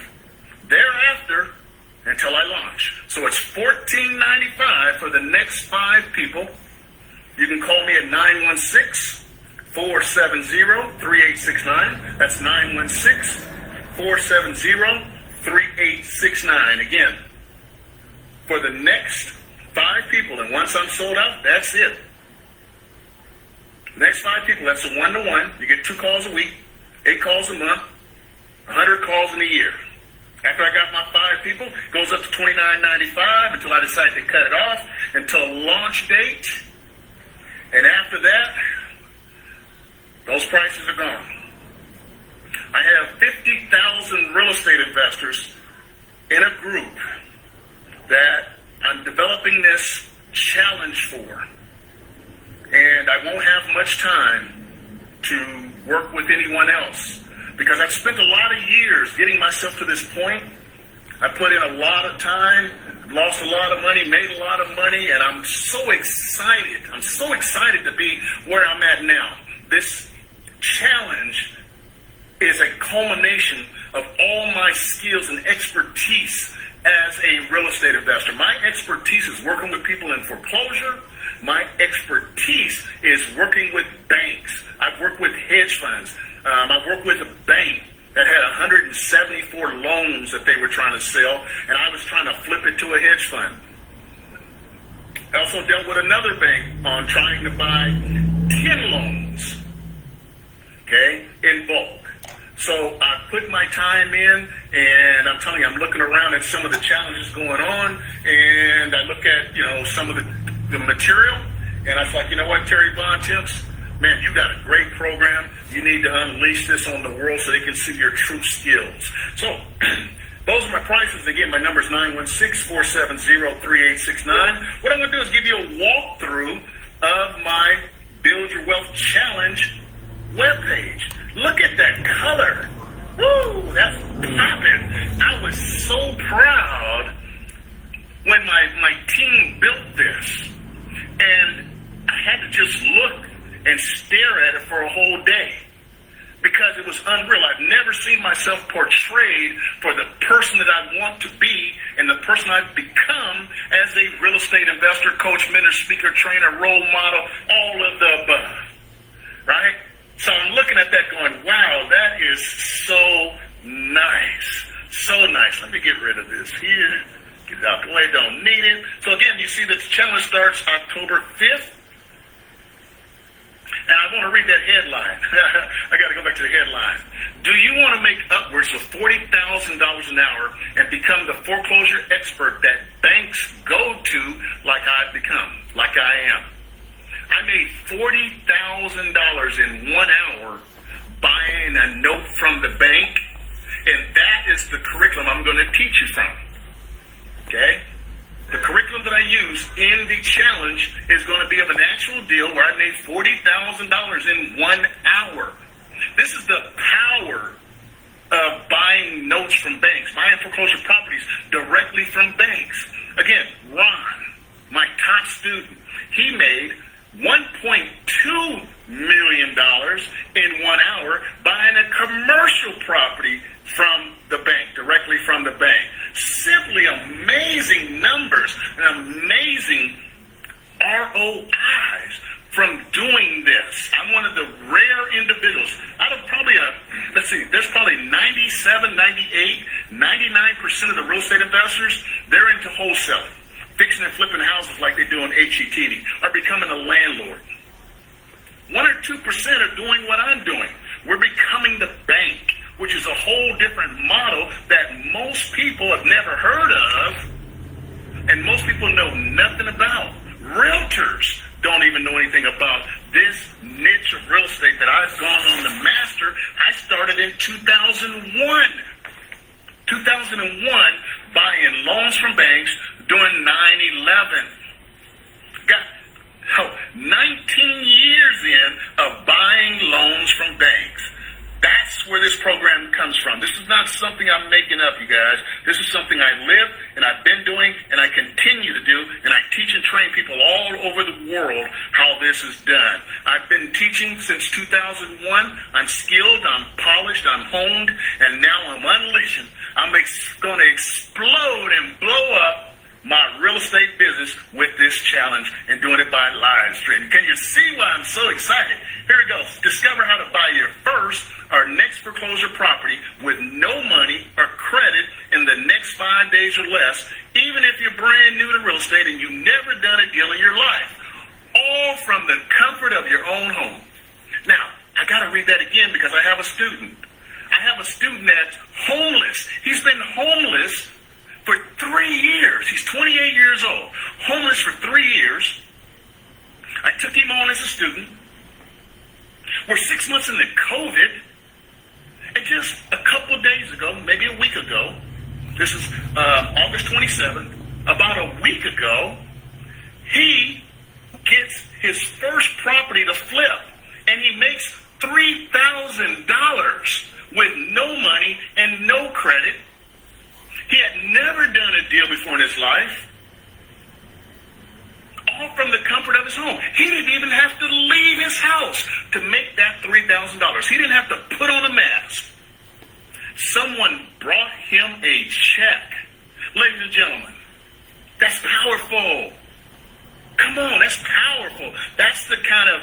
Thereafter, until I launch. So it's $14.95 for the next 5 people. You can call me at 916-470-3869. That's 916-470-3869. Again, for the next 5 people, and once I'm sold out, that's it. Next 5 people, that's a one-to-one. You get 2 calls a week, 8 calls a month, 100 calls in a year. After I got my 5 people, it goes up to $29.95 until I decide to cut it off until launch date. And after that, those prices are gone. I have 50,000 real estate investors in a group that I'm developing this challenge for. And I won't have much time to work with anyone else because I've spent a lot of years getting myself to this point. I put in a lot of time, lost a lot of money, made a lot of money, and I'm so excited. I'm so excited to be where I'm at now. This challenge is a culmination of all my skills and expertise as a real estate investor. My expertise is working with people in foreclosure. My expertise is working with banks. I've worked with hedge funds. I've worked with a bank that had 174 loans that they were trying to sell, and I was trying to flip it to a hedge fund. I also dealt with another bank on trying to buy 10 loans, okay, in bulk. So I put my time in, and I'm telling you, I'm looking around at some of the challenges going on, and I look at, some of the material, and I was like, you know what, Terry Bontemps, man, you got a great program. You need to unleash this on the world so they can see your true skills. So those are my prices. Again, my number is 916-470-3869. What I'm going to do is give you a walkthrough of my Build Your Wealth Challenge webpage. Look at that color. Woo, that's popping. I was so proud when my team built this. And I had to just look and stare at it for a whole day because it was unreal. I've never seen myself portrayed for the person that I want to be and the person I've become as a real estate investor, coach, mentor, speaker, trainer, role model, all of the above, right? So I'm looking at that going, wow, that is so nice. So nice. Let me get rid of this here. Get it out the way. Don't need it. So again, you see the challenge starts October 5th. And I want to read that headline. I got to go back to the headline. Do you want to make upwards of $40,000 an hour and become the foreclosure expert that banks go to like I've become, like I am? I made $40,000 in 1 hour buying a note from the bank, and that is the curriculum I'm going to teach you from. Okay? The curriculum that I use in the challenge is going to be of an actual deal where I made $40,000 in 1 hour. This is the power of buying notes from banks, buying foreclosure properties directly from banks. Again, Ron, my top student, he made $1.2 million in 1 hour buying a commercial property from the bank, directly from the bank. Simply amazing numbers and amazing ROIs from doing this. I'm one of the rare individuals out of probably there's probably 97, 98, 99% of the real estate investors, they're into wholesaling, fixing and flipping houses like they do on HGTV, are becoming a landlord. 1 or 2% are doing what I'm doing. We're becoming the bank, which is a whole different model that most people have never heard of, and most people know nothing about. Realtors don't even know anything about this niche of real estate that I've gone on to master. I started in 2001. 2001, buying loans from banks during 9/11. Got 19 years in of buying loans from banks. That's where this program comes from. This is not something I'm making up, you guys. This is something I live and I've been doing and I continue to do, and I teach and train people all over the world how this is done. I've been teaching since 2001. I'm skilled, I'm polished, I'm honed, and now I'm unleashing. I'm going to explode and blow up my real estate business with this challenge and doing it by live stream. Can you see why I'm so excited? Here we go. Discover how to buy your first or next foreclosure property with no money or credit in the next 5 days or less, even if you're brand new to real estate and you've never done a deal in your life. All from the comfort of your own home. Now, I got to read that again because I have a student. I have a student that's homeless. He's been homeless for 3 years. He's 28 years old. Homeless for 3 years. I took him on as a student. We're 6 months into COVID. And just a couple of days ago, maybe a week ago, this is August 27th, about a week ago, he gets his first property to flip. And he makes $3,000 with no money and no credit. He had never done a deal before in his life. All from the comfort of his home. He didn't even have to leave his house to make that $3,000. He didn't have to put on a mask. Someone brought him a check. Ladies and gentlemen, that's powerful. Come on, that's powerful. That's the kind of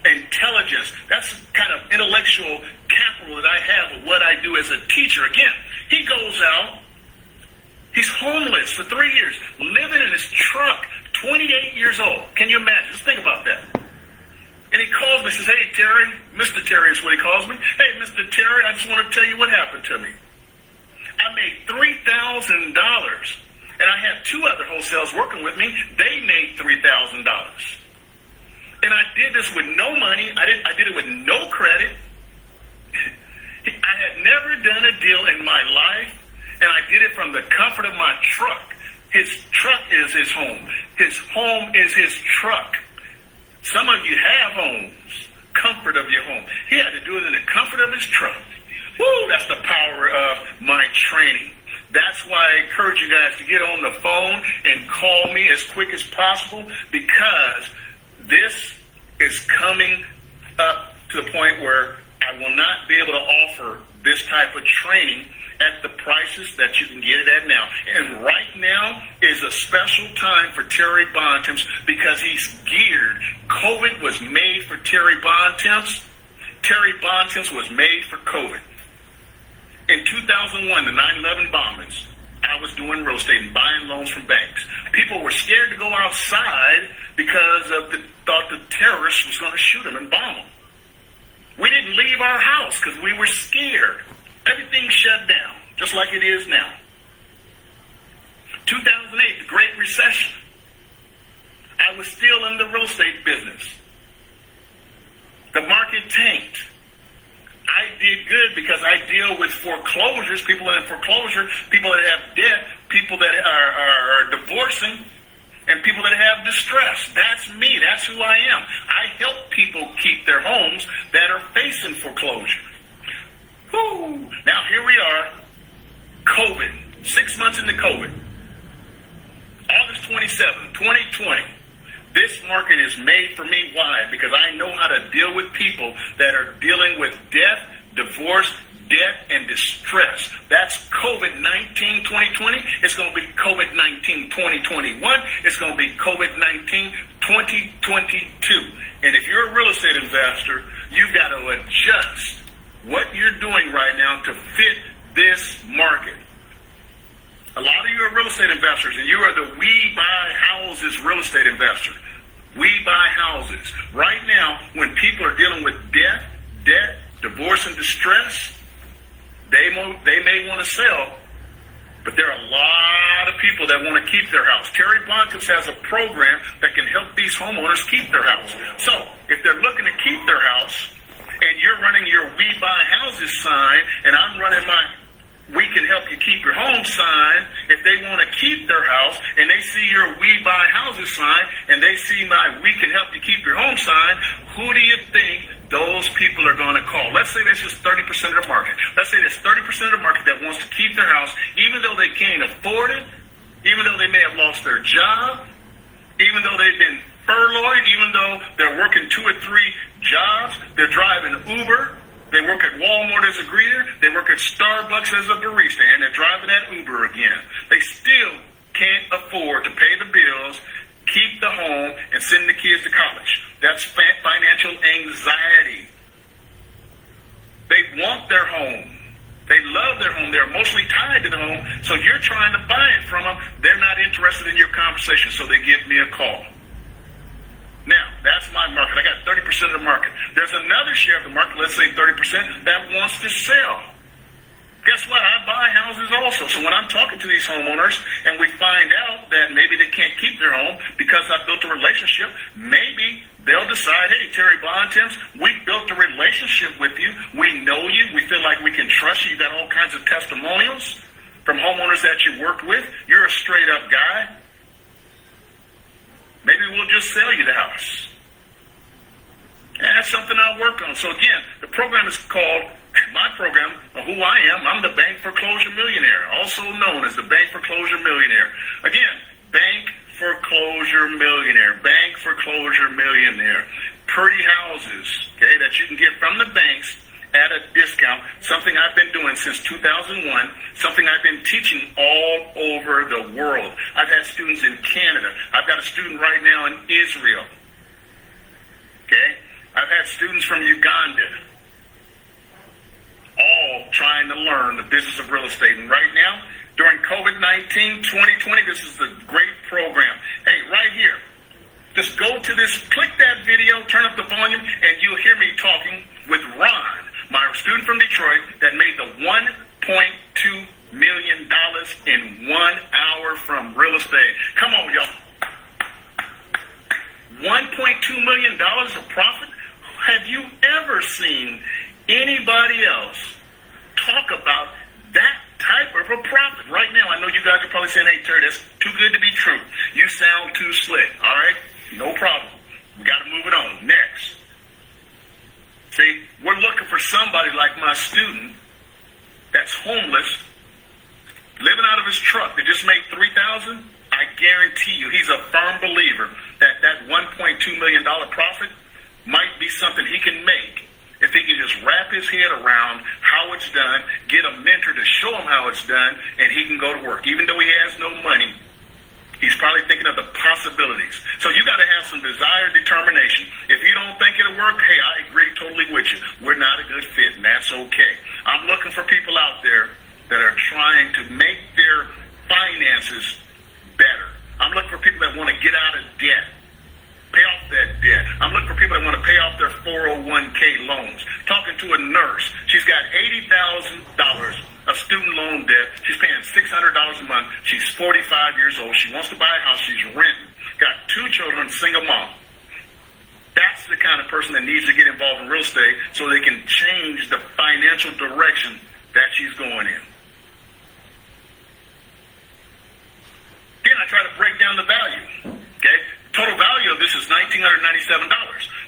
intelligence, that's the kind of intellectual capital that I have what I do as a teacher. Again, he goes out, he's homeless for 3 years, living in his truck, 28 years old. Can you imagine? Just think about that. And he calls me and says, hey, Terry, Mr. Terry is what he calls me. Hey, Mr. Terry, I just want to tell you what happened to me. I made $3,000, and I had 2 other wholesalers working with me. They made $3,000. And I did this with no money. I did it with no credit. I had never done a deal in my life, and I did it from the comfort of my truck. His truck is his home. His home is his truck. Some of you have homes, comfort of your home. He had to do it in the comfort of his truck. Woo, that's the power of my training. That's why I encourage you guys to get on the phone and call me as quick as possible, because this is coming up to the point where I will not be able to offer this type of training at the prices that you can get it at now. And right now is a special time for Terry Bontemps, because he's geared. COVID was made for Terry Bontemps. Terry Bontemps was made for COVID. In 2001, the 9/11 bombings, I was doing real estate and buying loans from banks. People were scared to go outside because of the thought the terrorists was going to shoot them and bomb them. We didn't leave our house because we were scared. Everything shut down, just like it is now. 2008, the Great Recession. I was still in the real estate business. The market tanked. I did good because I deal with foreclosures, people in foreclosure, people that have debt, people that are divorcing, and people that have distress. That's me. That's who I am. I help people keep their homes that are facing foreclosure. Whew. Now here we are, COVID, 6 months into COVID. August 27, 2020. This market is made for me. Why? Because I know how to deal with people that are dealing with death, divorce, debt, and distress. That's COVID-19 2020. It's going to be COVID-19 2021. It's going to be COVID-19 2022. And if you're a real estate investor, you've got to adjust what you're doing right now to fit this market. A lot of you are real estate investors, and you are the we buy houses real estate investor. We buy houses. Right now, when people are dealing with debt, divorce, and distress, they may want to sell, but there are a lot of people that want to keep their house. Terry Bontemps has a program that can help these homeowners keep their house. So if they're looking to keep their house, and you're running your We Buy Houses sign, and I'm running my We Can Help You Keep Your Home sign, if they want to keep their house, and they see your We Buy Houses sign, and they see my We Can Help You Keep Your Home sign, who do you think those people are going to call? Let's say that's just 30% of the market. Let's say there's 30% of the market that wants to keep their house, even though they can't afford it, even though they may have lost their job, even though they've been furloughed, even though they're working 2 or 3 jobs, they're driving Uber, they work at Walmart as a greeter, they work at Starbucks as a barista, and they're driving that Uber again. They still can't afford to pay the bills, keep the home, and send the kids to college. That's financial anxiety. They want their home. They love their home. They're emotionally tied to the home. So you're trying to buy it from them. They're not interested in your conversation, so they give me a call. Now, that's my market. I got 30% of the market. There's another share of the market, let's say 30%, that wants to sell. Guess what? I buy houses also. So when I'm talking to these homeowners and we find out that maybe they can't keep their home because I built a relationship, maybe they'll decide, hey, Terry Bontemps, we built a relationship with you. We know you. We feel like we can trust you. You got all kinds of testimonials from homeowners that you worked with. You're a straight-up guy. Maybe we'll just sell you the house. And that's something I'll work on. So again, the program is called, my program, who I am, I'm the Bank Foreclosure Millionaire, also known as the Bank Foreclosure Millionaire. Again, Bank Foreclosure Millionaire, Bank Foreclosure Millionaire. Pretty houses, okay, that you can get from the banks at a discount, something I've been doing since 2001, something I've been teaching all over the world. I've had students in Canada. I've got a student right now in Israel. Okay? I've had students from Uganda, all trying trying to learn the business of real estate. And right now, during COVID-19, 2020, this is a great program. Hey, right here, just go to this, click that video, turn up the volume, and you'll hear me talking with Ron, my student from Detroit that made the $1.2 million in 1 hour from real estate. Come on, y'all. $1.2 million of profit? Have you ever seen anybody else talk about that type of a profit? Right now, I know you guys are probably saying, hey, Terry, that's too good to be true. You sound too slick. All right? No problem. We got to move it on. Next. See, we're looking for somebody like my student that's homeless, living out of his truck that just made $3,000. I guarantee you he's a firm believer that that $1.2 million profit might be something he can make if he can just wrap his head around how it's done, get a mentor to show him how it's done, and he can go to work. Even though he has no money, he's probably thinking of the possibilities. So you got to have some desire, determination. If you don't think it'll work, hey, I agree totally with you. We're not a good fit, and that's okay. I'm looking for people out there that are trying to make their finances better. I'm looking for people that want to get out of debt, pay off that debt. I'm looking for people that want to pay off their 401k loans. Talking to a nurse. She's got $80,000 of student loan debt. She's paying $600 a month. She's 45 years old. She wants to buy a house. She's renting. Got 2 children, single mom. That's the kind of person that needs to get involved in real estate so they can change the financial direction that she's going in. Then I try to break down the value. Okay? Total value of this is $1,997.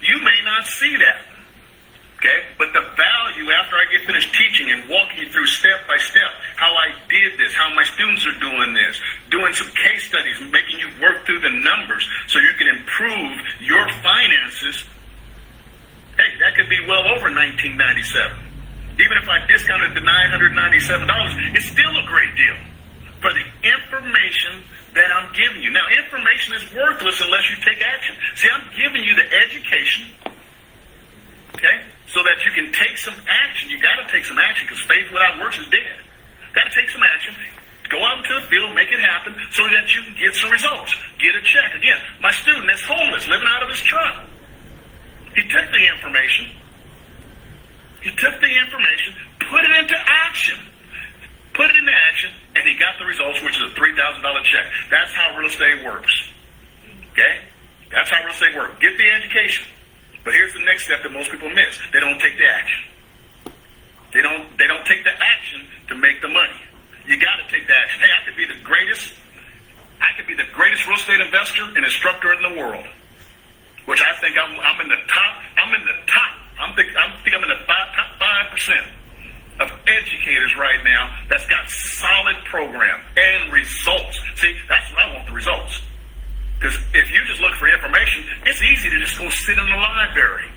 You may not see that. Okay? But the value after I get finished teaching and walking you through step by step how I did this, how my students are doing this, doing some case studies, making you work through the numbers so you can improve your finances, hey, that could be well over $1,997. Even if I discounted the $997, it's still a great deal for the information that I'm giving you. Now, information is worthless unless you take action. See, I'm giving you the education, okay, so that you can take some action. You got to take some action because faith without works is dead. Got to take some action. Go out into the field, make it happen so that you can get some results. Get a check. Again, my student is homeless, living out of his truck. He took the information. Put it into action. Put it into action, and he got the results, which is a $3,000 check. That's how real estate works. Okay? That's how real estate works. Get the education. But here's the next step that most people miss. They don't take the action. They don't take the action to make the money. You got to take the action. Hey, I could be the greatest real estate investor and instructor in the world, which I think I'm in the top. I think I'm in the top 5% of educators right now that's got solid program and results. See, that's what I want, the results. Because if you just look for information, it's easy to just go sit in the library.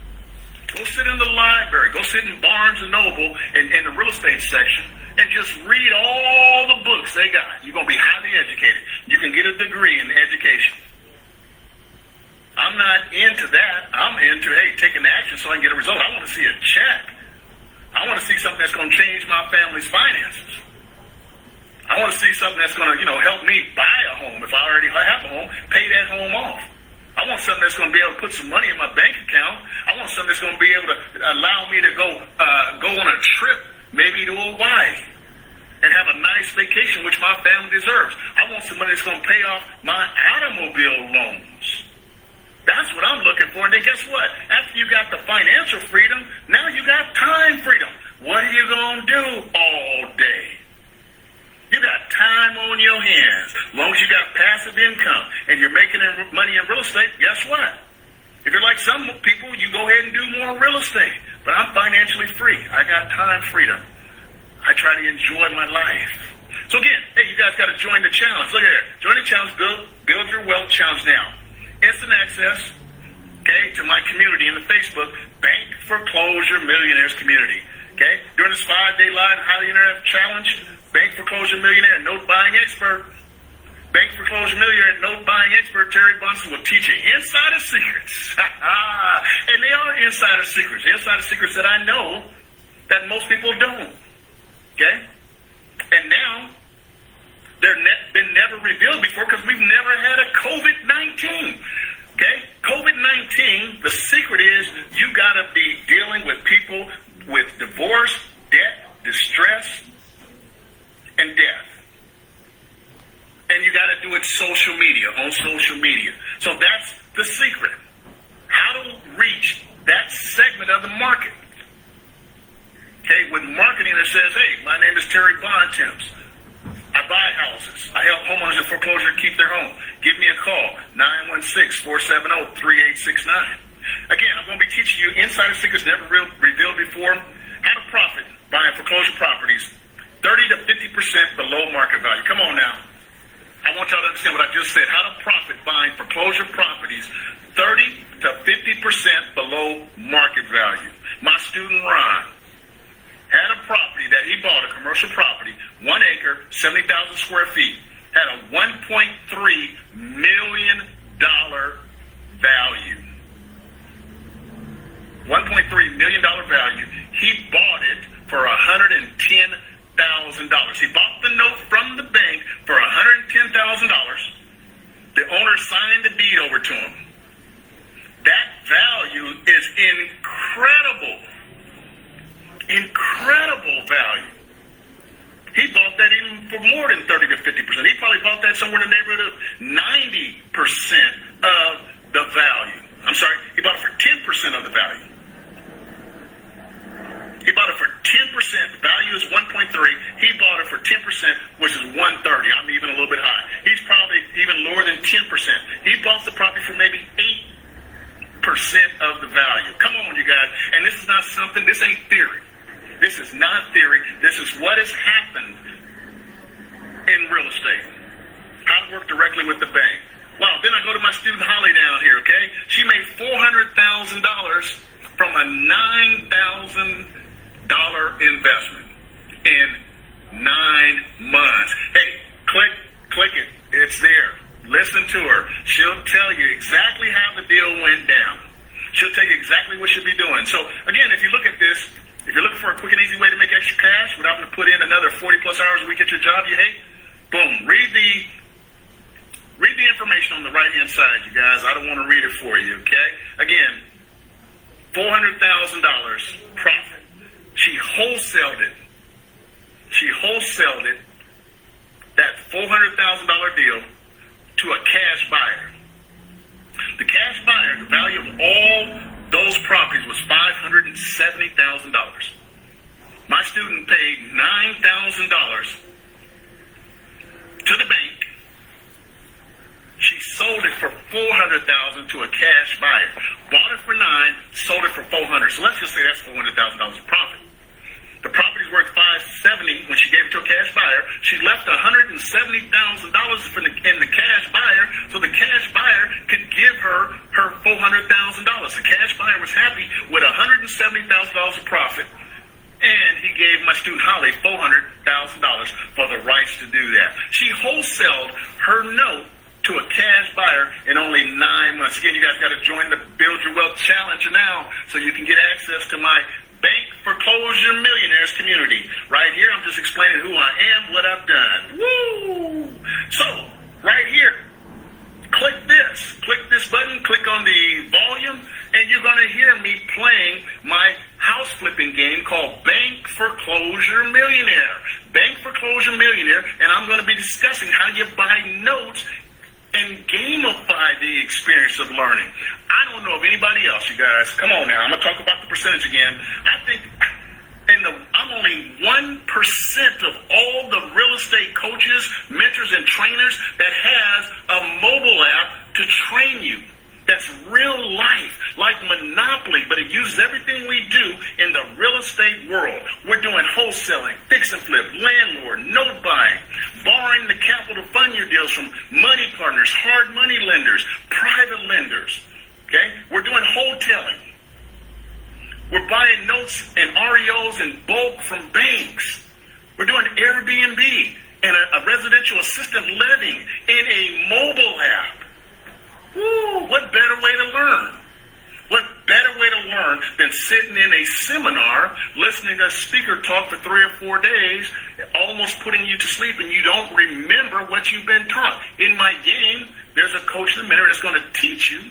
Go sit in the library. Go sit in Barnes & Noble in the real estate section and just read all the books they got. You're going to be highly educated. You can get a degree in education. I'm not into that. I'm into, hey, taking action so I can get a result. I want to see a check. I want to see something that's going to change my family's finances. I want to see something that's going to, help me buy a home. If I already have a home, pay that home off. I want something that's going to be able to put some money in my bank account. I want something that's going to be able to allow me to go on a trip, maybe to Hawaii, and have a nice vacation, which my family deserves. I want some money that's going to pay off my automobile loans. That's what I'm looking for. And then guess what? After you got the financial freedom, now you got time freedom. What are you going to do all day? You got time on your hands. As long as you got passive income and you're making money in real estate, guess what? If you're like some people, you go ahead and do more real estate. But I'm financially free. I got time freedom. I try to enjoy my life. So again, hey, you guys got to join the challenge. Look at it. Join the challenge. Build your wealth challenge now. Instant access, okay, to my community in the Facebook Bank Foreclosure Millionaires community. Okay, during this 5-day live highly interactive challenge, Bank Foreclosure Millionaire note buying expert, Bank Foreclosure Millionaire note buying expert Terry Bunsen will teach you insider secrets. And they are insider secrets that I know that most people don't. Okay? And now, they're been never revealed before because we've never had a COVID-19. Okay? COVID-19, the secret is you got to be dealing with people with divorce, debt, distress, and death. And you got to do it on social media. So that's the secret. How to reach that segment of the market. Okay, with marketing that says, hey, my name is Terry Bontemps. I buy houses. I help homeowners in foreclosure keep their home. Give me a call, 916-470-3869. Again, I'm going to be teaching you insider secrets never revealed before. How to profit buying foreclosure properties 30 to 50% below market value. Come on now. I want y'all to understand what I just said. How to profit buying foreclosure properties 30 to 50% below market value. My student Ron had a property that he bought, a commercial property, 1 acre, 70,000 square feet, had a $1.3 million value. $1.3 million value. He bought it for $110,000. He bought the note from the bank for $110,000. The owner signed the deed over to him. That value is incredible. Incredible value. He bought that even for more than 30 to 50%. He probably bought that somewhere in the neighborhood of 90% of the value. I'm sorry, he bought it for 10% of the value. He bought it for 10%. The value is 1.3. He bought it for 10%, which is 130. I'm even a little bit high. He's probably even lower than 10%. He bought the property for maybe 8% of the value. Come on, you guys. And this is not something, this ain't theory. This is not theory. This is what has happened in real estate. How to work directly with the bank. Wow, then I go to my student Holly down here, okay? She made $400,000 from a $9,000 investment in 9 months. Hey, click it. It's there. Listen to her. She'll tell you exactly how the deal went down. She'll tell you exactly what she'll be doing. So, again, if you look at this, if you're looking for a quick and easy way to make extra cash without having to put in another 40-plus hours a week at your job you hate, boom, read the information on the right-hand side, you guys. I don't want to read it for you, okay? Again, $400,000 profit. She wholesaled it. That $400,000 deal to a cash buyer. The cash buyer, the value of all those properties was $570,000. My student paid $9,000 to the bank. She sold it for $400,000 to a cash buyer. Bought it for $9,000, sold it for $400,000. So let's just say that's $400,000 of profit. The property's worth $570,000 when she gave it to a cash buyer. She left $170,000 in the cash buyer, so the cash buyer could give her $400,000. The cash buyer was happy with $170,000 of profit, and he gave my student Holly $400,000 for the rights to do that. She wholesaled her note to a cash buyer in only 9 months. Again, you guys got to join the Build Your Wealth Challenge now so you can get access to my Bank Foreclosure Millionaires community. Right here, I'm just explaining who I am, what I've done. Woo! So, right here, click this button, click on the volume, and you're going to hear me playing my house flipping game called Bank Foreclosure Millionaire. Bank Foreclosure Millionaire, and I'm going to be discussing how you buy notes and gamify the experience of learning. I don't know of anybody else, you guys. Come on now. I'm going to talk about the percentage again. I think I'm only 1% of all the real estate coaches, mentors, and trainers that has a mobile app to train you. That's real life, like Monopoly, but it uses everything we do in the real estate world. We're doing wholesaling, fix and flip, landlord, note buying, borrowing the capital to fund your deals from money partners, hard money lenders, private lenders. Okay? We're doing wholesaling. We're buying notes and REOs in bulk from banks. We're doing Airbnb and a residential assisted living in a mobile app. Woo, what better way to learn? What better way to learn than sitting in a seminar, listening to a speaker talk for 3 or 4 days, almost putting you to sleep, and you don't remember what you've been taught. In my game, there's a coach and a mentor that's going to teach you,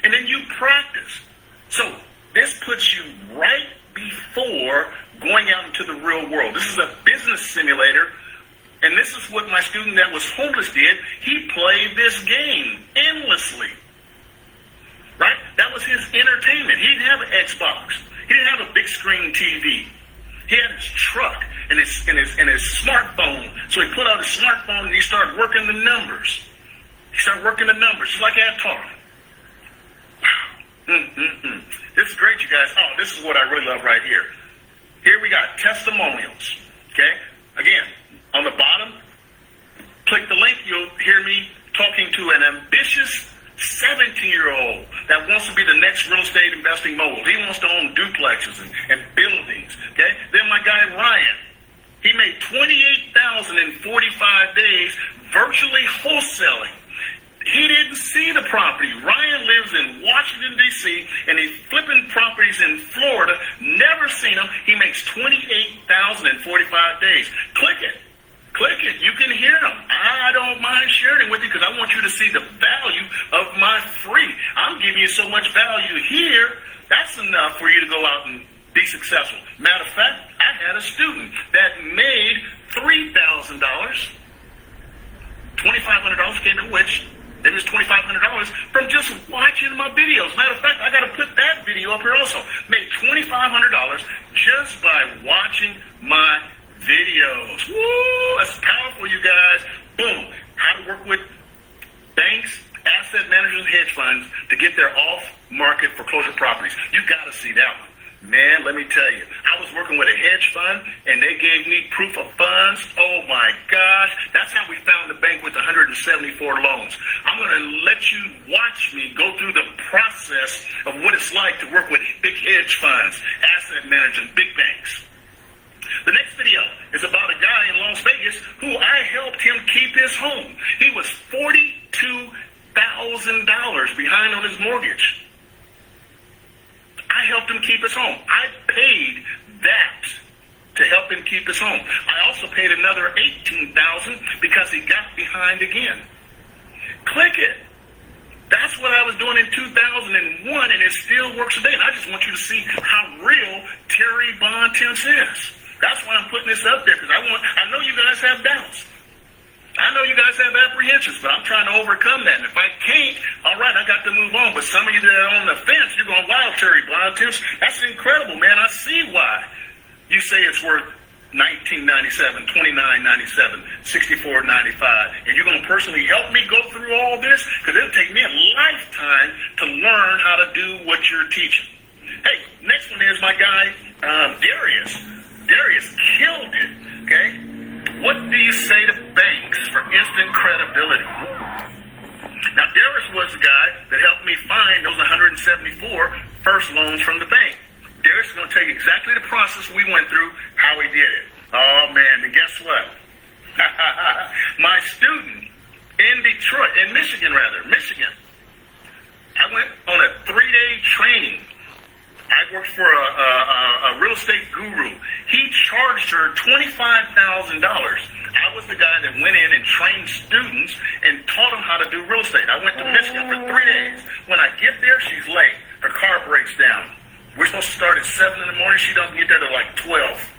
and then you practice. So this puts you right before going out into the real world. This is a business simulator, and this is what my student that was homeless did. He played this game endlessly. Right? That was his entertainment. He didn't have an Xbox. He didn't have a big screen TV. He had his truck and his smartphone. So he put out his smartphone and he started working the numbers. Just like Avatar. Wow. This is great, you guys. Oh, this is what I really love right here. Here we got testimonials. Okay? Again, on the bottom, click the link. You'll hear me talking to an ambitious 17-year-old that wants to be the next real estate investing mogul. He wants to own duplexes and buildings. Okay? Then my guy Ryan, he made $28,000 in 45 days virtually wholesaling. He didn't see the property. Ryan lives in Washington, D.C., and he's flipping properties in Florida. Never seen them. He makes $28,000 in 45 days. Click it. Click it. You can hear them. I don't mind sharing it with you because I want you to see the value of my free. I'm giving you so much value here. That's enough for you to go out and be successful. Matter of fact, I had a student that made $3,000. $2,500 came in which it was $2,500 from just watching my videos. Matter of fact, I got to put that video up here also. Made $2,500 just by watching my videos. Woo! That's powerful, you guys. Boom. How to work with banks, asset managers, and hedge funds to get their off-market foreclosure properties. You got to see that one. Man, let me tell you, I was working with a hedge fund, and they gave me proof of funds. Oh, my gosh. That's how we found the bank with 174 loans. I'm going to let you watch me go through the process of what it's like to work with big hedge funds, asset managers, and big banks. The next video is about a guy in Las Vegas who I helped him keep his home. He was $42,000 behind on his mortgage. I helped him keep his home. I paid that to help him keep his home. I also paid another $18,000 because he got behind again. Click it. That's what I was doing in 2001, and it still works today. And I just want you to see how real Terry Bontemps is. That's why I'm putting this up there, because I know you guys have doubts. I know you guys have apprehensions, but I'm trying to overcome that. And if I can't, all right, I got to move on. But some of you that are on the fence, you're going, wow, Terry Bontemps, that's incredible, man. I see why. You say it's worth $19.97, $29.97, $64.95, and you're going to personally help me go through all this? Because it'll take me a lifetime to learn how to do what you're teaching. Hey, next one is my guy, Darius. Darius killed it, okay? What do you say to banks for instant credibility? Now, Darius was the guy that helped me find those 174 first loans from the bank. Darius is going to tell you exactly the process we went through, how he did it. Oh, man, and guess what? My student in Michigan, I went on a 3-day training. I worked for a real estate guru. He charged her $25,000. I was the guy that went in and trained students and taught them how to do real estate. I went to Michigan for 3 days. When I get there, she's late. Her car breaks down. We're supposed to start at 7 in the morning. She doesn't get there till like 12.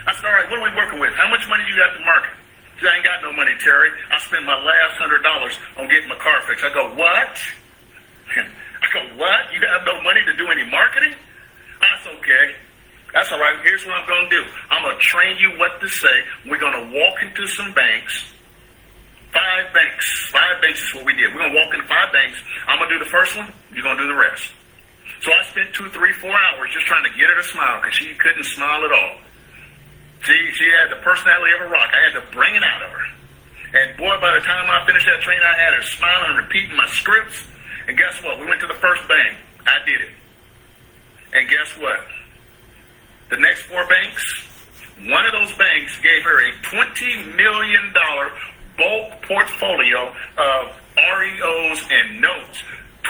I said, all right, what are we working with? How much money you got to market? She said, I ain't got no money, Terry. I spent my last $100 on getting my car fixed. I go, what? I go, what? You have no money to do any marketing? That's okay. That's all right. Here's what I'm going to do. I'm going to train you what to say. We're going to walk into some banks. 5 banks. 5 banks is what we did. We're going to walk into 5 banks. I'm going to do the first one. You're going to do the rest. So I spent 2, 3, 4 hours just trying to get her to smile because she couldn't smile at all. She had the personality of a rock. I had to bring it out of her. And boy, by the time I finished that training, I had her smiling and repeating my scripts. And guess what? We went to the first bank. I did it. And guess what? The next 4 banks, one of those banks gave her a $20 million bulk portfolio of REOs and notes.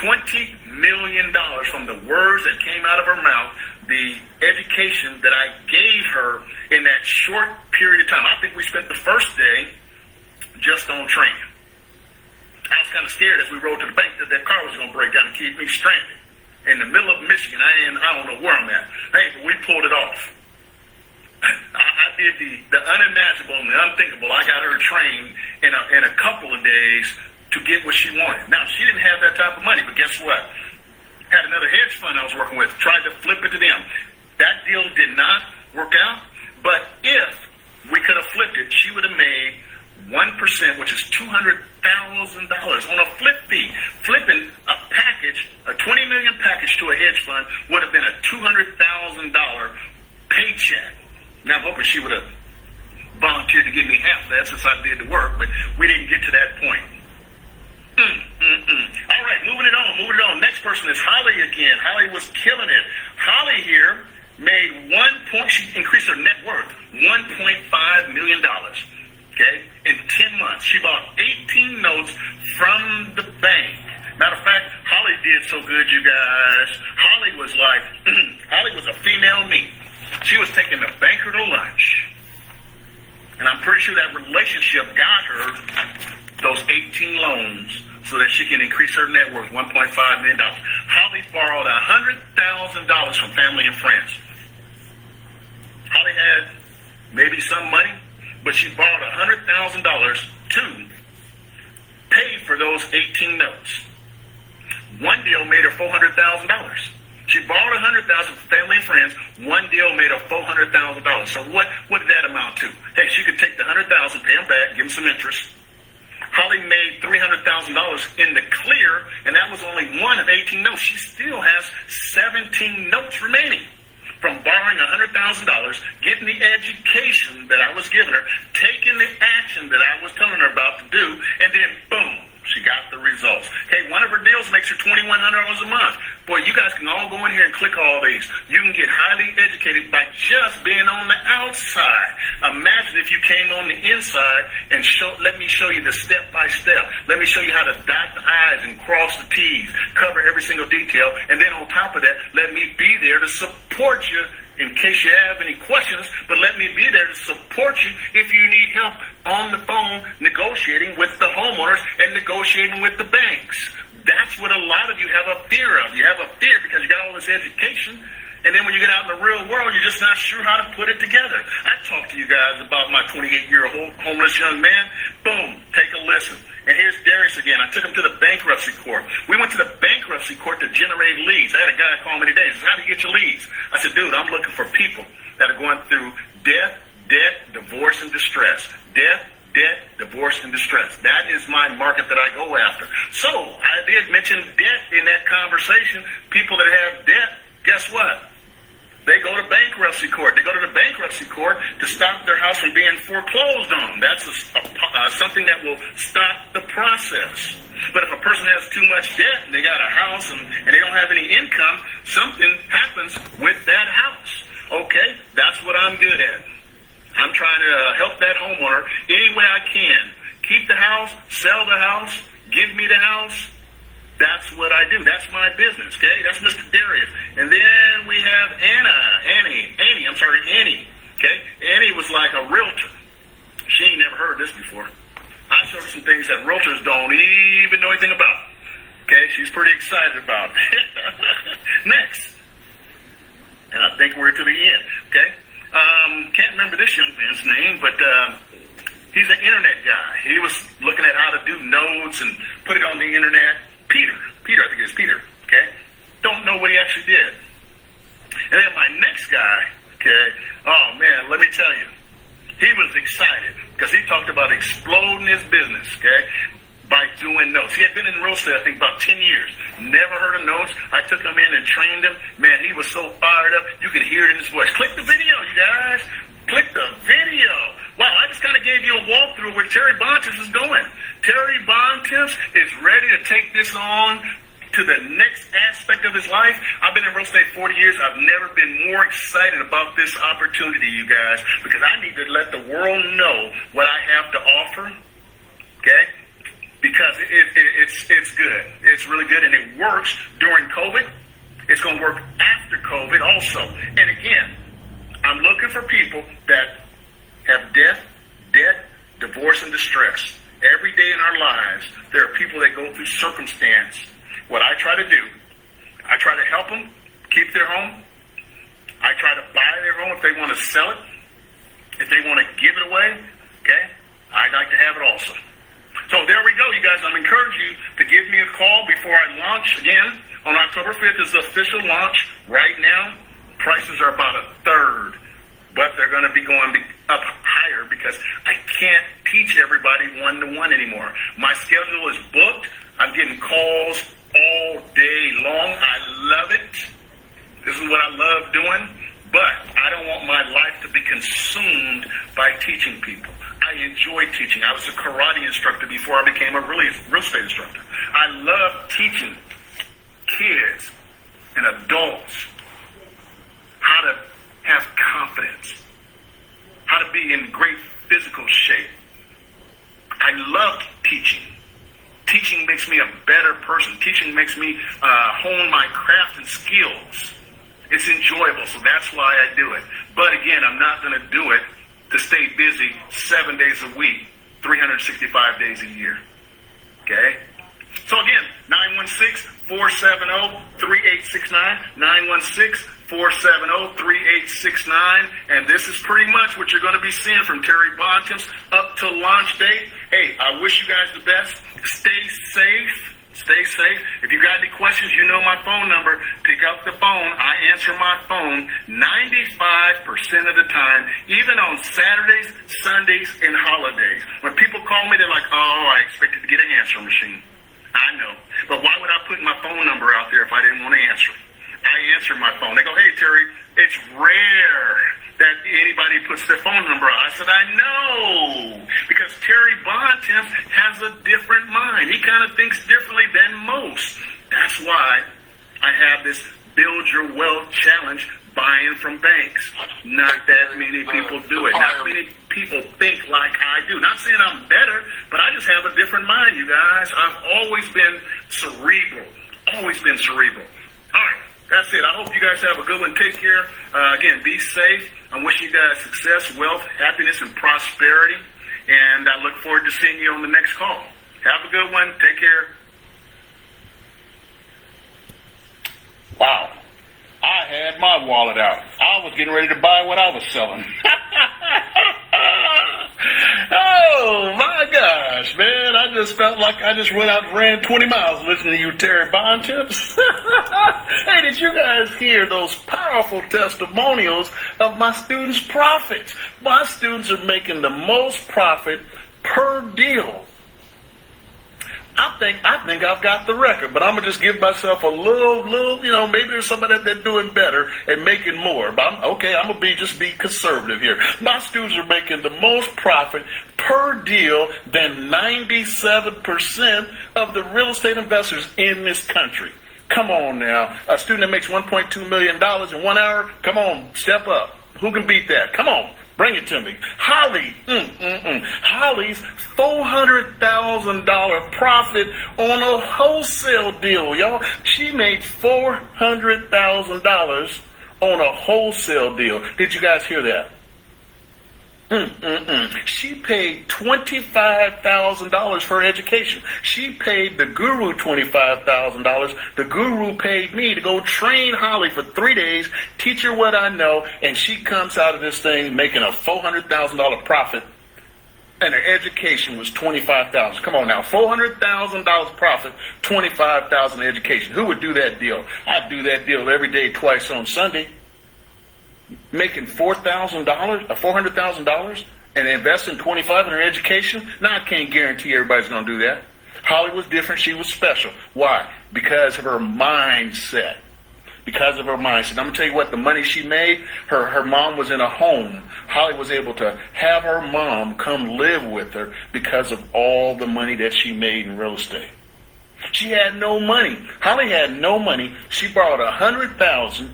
$20 million from the words that came out of her mouth, the education that I gave her in that short period of time. I think we spent the first day just on training. I was kind of scared as we rode to the bank that car was going to break down and keep me stranded in the middle of Michigan. I don't know where I'm at. Hey, but we pulled it off. I did the unimaginable and the unthinkable. I got her trained in a couple of days to get what she wanted. Now, she didn't have that type of money, but guess what? Had another hedge fund I was working with, tried to flip it to them. That deal did not work out, but if we could have flipped it, she would have made 1%, which is $200,000 on a flip fee. Flipping a package, a $20 million package to a hedge fund would have been a $200,000 paycheck. Now, I'm hoping she would have volunteered to give me half that since I did the work, but we didn't get to that point. All right, moving it on. Next person is Holly again. Holly was killing it. Holly here made she increased her net worth, $1.5 million. Okay, in 10 months. She bought 18 notes from the bank. Matter of fact, Holly did so good, you guys. Holly was a female me. She was taking the banker to lunch. And I'm pretty sure that relationship got her those 18 loans so that she can increase her net worth, $1.5 million. Holly borrowed $100,000 from family and friends. Holly had maybe some money, but she borrowed $100,000 to pay for those 18 notes. One deal made her $400,000. She borrowed $100,000 from family and friends. One deal made her $400,000. So what did that amount to? Hey, she could take the $100,000, pay them back, give them some interest. Holly made $300,000 in the clear, and that was only one of 18 notes. She still has 17 notes remaining from borrowing $100,000, getting the education that I was giving her, taking the action that I was telling her about to do, and then boom, she got the results. Hey, one of her deals makes her $2,100 a month. Boy, you guys can all go in here and click all these. You can get highly educated by just being on the outside. Imagine if you came on the inside and let me show you the step by step. Let me show you how to dot the I's and cross the T's, cover every single detail, and then on top of that, let me be there to support you in case you have any questions, but let me be there to support you if you need help on the phone negotiating with the homeowners and negotiating with the banks. That's what a lot of you have a fear of. You have a fear because you got all this education, and then when you get out in the real world, you're just not sure how to put it together. I talked to you guys about my 28-year-old homeless young man. Boom, take a listen. And here's Darius again. I took him to the bankruptcy court. We went to the bankruptcy court to generate leads. I had a guy call me today. He said, how do you get your leads? I said, dude, I'm looking for people that are going through death, divorce, and distress. Death, divorce, and distress. That is my market that I go after. So I did mention debt in that conversation. People that have debt, guess what? They go to bankruptcy court. They go to the bankruptcy court to stop their house from being foreclosed on. That's something that will stop the process. But if a person has too much debt and they got a house and they don't have any income, something happens with that house. Okay, that's what I'm good at. I'm trying to help that homeowner any way I can. Keep the house, sell the house, give me the house. That's what I do. That's my business, okay? That's Mr. Darius. And then we have Annie, okay? Annie was like a realtor. She ain't never heard this before. I showed her some things that realtors don't even know anything about, okay? She's pretty excited about it. Next. And I think we're to the end, okay? Can't remember this young man's name, but he's an internet guy. He was looking at how to do notes and put it on the internet. Peter, I think it's Peter, okay? Don't know what he actually did. And then my next guy, okay, oh man, let me tell you, he was excited because he talked about exploding his business, okay, by doing notes. He had been in real estate, I think, about 10 years. Never heard of notes. I took him in and trained him. Man, he was so fired up, you could hear it in his voice. Click the video, you guys. Click the video. Wow, I just kind of gave you a walkthrough where Terry Bontemps is going. Terry Bontemps is ready to take this on to the next aspect of his life. I've been in real estate 40 years. I've never been more excited about this opportunity, you guys, because I need to let the world know what I have to offer, okay? because it's good. It's really good, and it works during COVID. It's going to work after COVID also. And again, I'm looking for people that have debt, divorce, and distress. Every day in our lives, there are people that go through circumstance. What I try to do, I try to help them keep their home. I try to buy their home if they want to sell it. If they want to give it away, okay, I'd like to have it also. So there we go, you guys. I'm encouraging you to give me a call before I launch again. On October 5th is the official launch. Right now, prices are about a third, but they're going to be going up higher because I can't teach everybody one-to-one anymore. My schedule is booked. I'm getting calls all day long. I love it. This is what I love doing, but I don't want my life to be consumed by teaching people. I enjoy teaching. I was a karate instructor before I became a real estate instructor. I love teaching kids and adults how to have confidence, how to be in great physical shape. I love teaching. Teaching makes me a better person. Teaching makes me hone my craft and skills. It's enjoyable, so that's why I do it. But again, I'm not going to do it to stay busy 7 days a week, 365 days a year. Okay? So again, 916-470-3869, 916-470-3869, and this is pretty much what you're going to be seeing from Terry Bontemps up to launch date. Hey, I wish you guys the best. Stay safe. Stay safe. If you got any questions, you know my phone number. Pick up the phone. I answer my phone 95% of the time, even on Saturdays, Sundays, and holidays. When people call me, they're like, oh, I expected to get an answer machine. I know. But why would I put my phone number out there if I didn't want to answer it? I answer my phone. They go, hey, Terry, it's rare that anybody puts their phone number out. I said, I know, because Terry Bontemps has a different mind. He kind of thinks differently than most. That's why I have this Build Your Wealth Challenge, buying from banks. Not that many people do it. Not many people think like I do. Not saying I'm better, but I just have a different mind, you guys. I've always been cerebral. Always been cerebral. All right. That's it. I hope you guys have a good one. Take care. Again, be safe. I wish you guys success, wealth, happiness, and prosperity. And I look forward to seeing you on the next call. Have a good one. Take care. Wow. I had my wallet out. I was getting ready to buy what I was selling. Oh, my gosh, man. I just felt like I just went out and ran 20 miles listening to you, Terry Bontemps. Hey, did you guys hear those powerful testimonials of my students' profits? My students are making the most profit per deal. I think I've got the record, but I'm going to just give myself a little, maybe there's somebody that's doing better and making more. But I'm going to just be conservative here. My students are making the most profit per deal than 97% of the real estate investors in this country. Come on now. A student that makes $1.2 million in 1 hour, come on, step up. Who can beat that? Come on. Bring it to me. Holly's $400,000 profit on a wholesale deal, y'all. She made $400,000 on a wholesale deal. Did you guys hear that? She paid $25,000 for her education. She paid the guru $25,000. The guru paid me to go train Holly for 3 days, teach her what I know, and she comes out of this thing making a $400,000 profit, and her education was $25,000. Come on now, $400,000 profit, $25,000 education. Who would do that deal? I'd do that deal every day, twice on Sunday. Making $400,000 and investing $25,000 in her education? Now, I can't guarantee everybody's going to do that. Holly was different. She was special. Why? Because of her mindset. Because of her mindset. I'm going to tell you what, the money she made, her mom was in a home. Holly was able to have her mom come live with her because of all the money that she made in real estate. She had no money. Holly had no money. She borrowed $100,000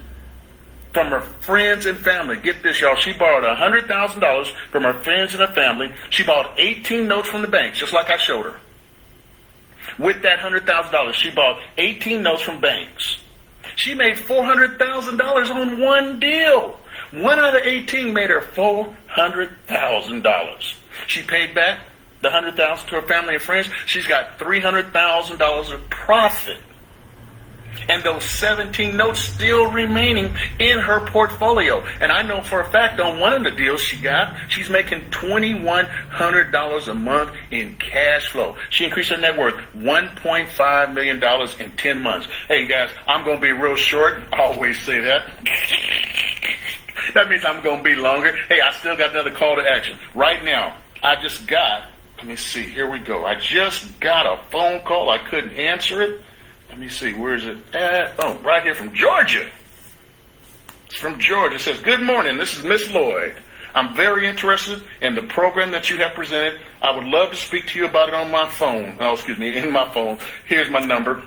from her friends and family. Get this, y'all. She borrowed $100,000 from her friends and her family. She bought 18 notes from the bank, just like I showed her. With that $100,000, she bought 18 notes from banks. She made $400,000 on one deal. One out of 18 made her $400,000. She paid back the $100,000 to her family and friends. She's got $300,000 of profit. And those 17 notes still remaining in her portfolio. And I know for a fact on one of the deals she's making $2,100 a month in cash flow. She increased her net worth $1.5 million in 10 months. Hey guys, I'm going to be real short. I always say that. That means I'm going to be longer. Hey, I still got another call to action. Right now, let me see, here we go. I just got a phone call. I couldn't answer it. Let me see, where is it at? Oh, right here from Georgia. It's from Georgia. It says, good morning, this is Miss Lloyd. I'm very interested in the program that you have presented. I would love to speak to you about it on my phone. In my phone. Here's my number.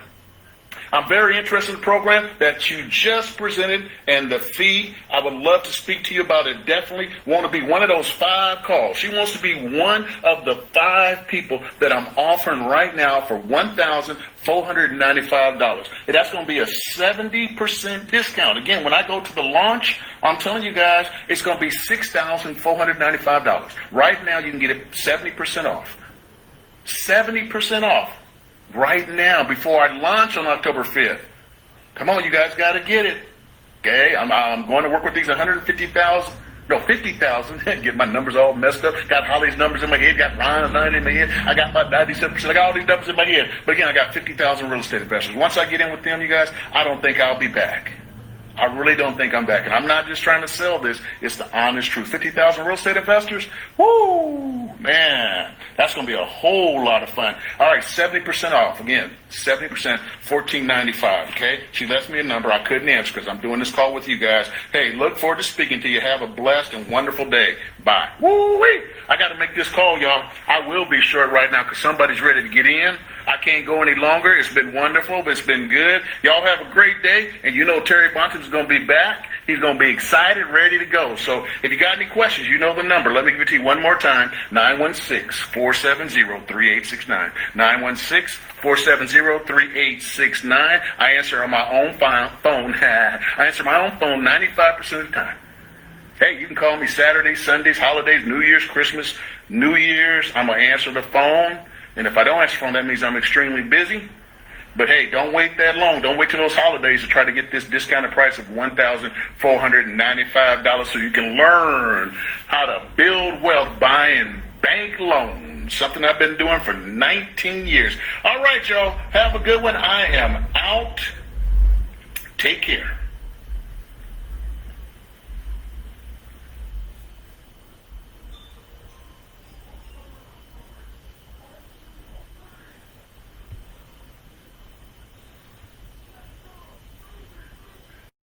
I'm very interested in the program that you just presented and the fee. I would love to speak to you about it. Definitely want to be one of those 5 calls. She wants to be one of the 5 people that I'm offering right now for $1,495. And that's going to be a 70% discount. Again, when I go to the launch, I'm telling you guys, it's going to be $6,495. Right now, you can get it 70% off. 70% off. Right now, before I launch on October 5th. Come on, you guys got to get it. Okay, I'm going to work with these 50,000. Get my numbers all messed up. Got Holly's numbers in my head. Got Ryan's numbers in my head. I got my 97%. I got all these numbers in my head. But again, I got 50,000 real estate investors. Once I get in with them, you guys, I don't think I'll be back. I really don't think I'm back. And I'm not just trying to sell this. It's the honest truth. 50,000 real estate investors? Woo! Man, that's going to be a whole lot of fun. All right, 70% off. Again, 70%, $14.95. Okay? She left me a number. I couldn't answer because I'm doing this call with you guys. Hey, look forward to speaking to you. Have a blessed and wonderful day. Bye. Woo-wee! I got to make this call, y'all. I will be short right now because somebody's ready to get in. I can't go any longer. It's been wonderful, but it's been good. Y'all have a great day. And you know Terry Bonton's going to be back. He's going to be excited, ready to go. So if you got any questions, you know the number. Let me give it to you one more time. 916-470-3869. 916-470-3869. I answer on my own phone. I answer my own phone 95% of the time. Hey, you can call me Saturdays, Sundays, holidays, New Year's, Christmas, New Year's. I'm going to answer the phone. And if I don't answer the phone, that means I'm extremely busy. But hey, don't wait that long. Don't wait till those holidays to try to get this discounted price of $1,495 so you can learn how to build wealth buying bank loans. Something I've been doing for 19 years. All right, y'all. Have a good one. I am out. Take care.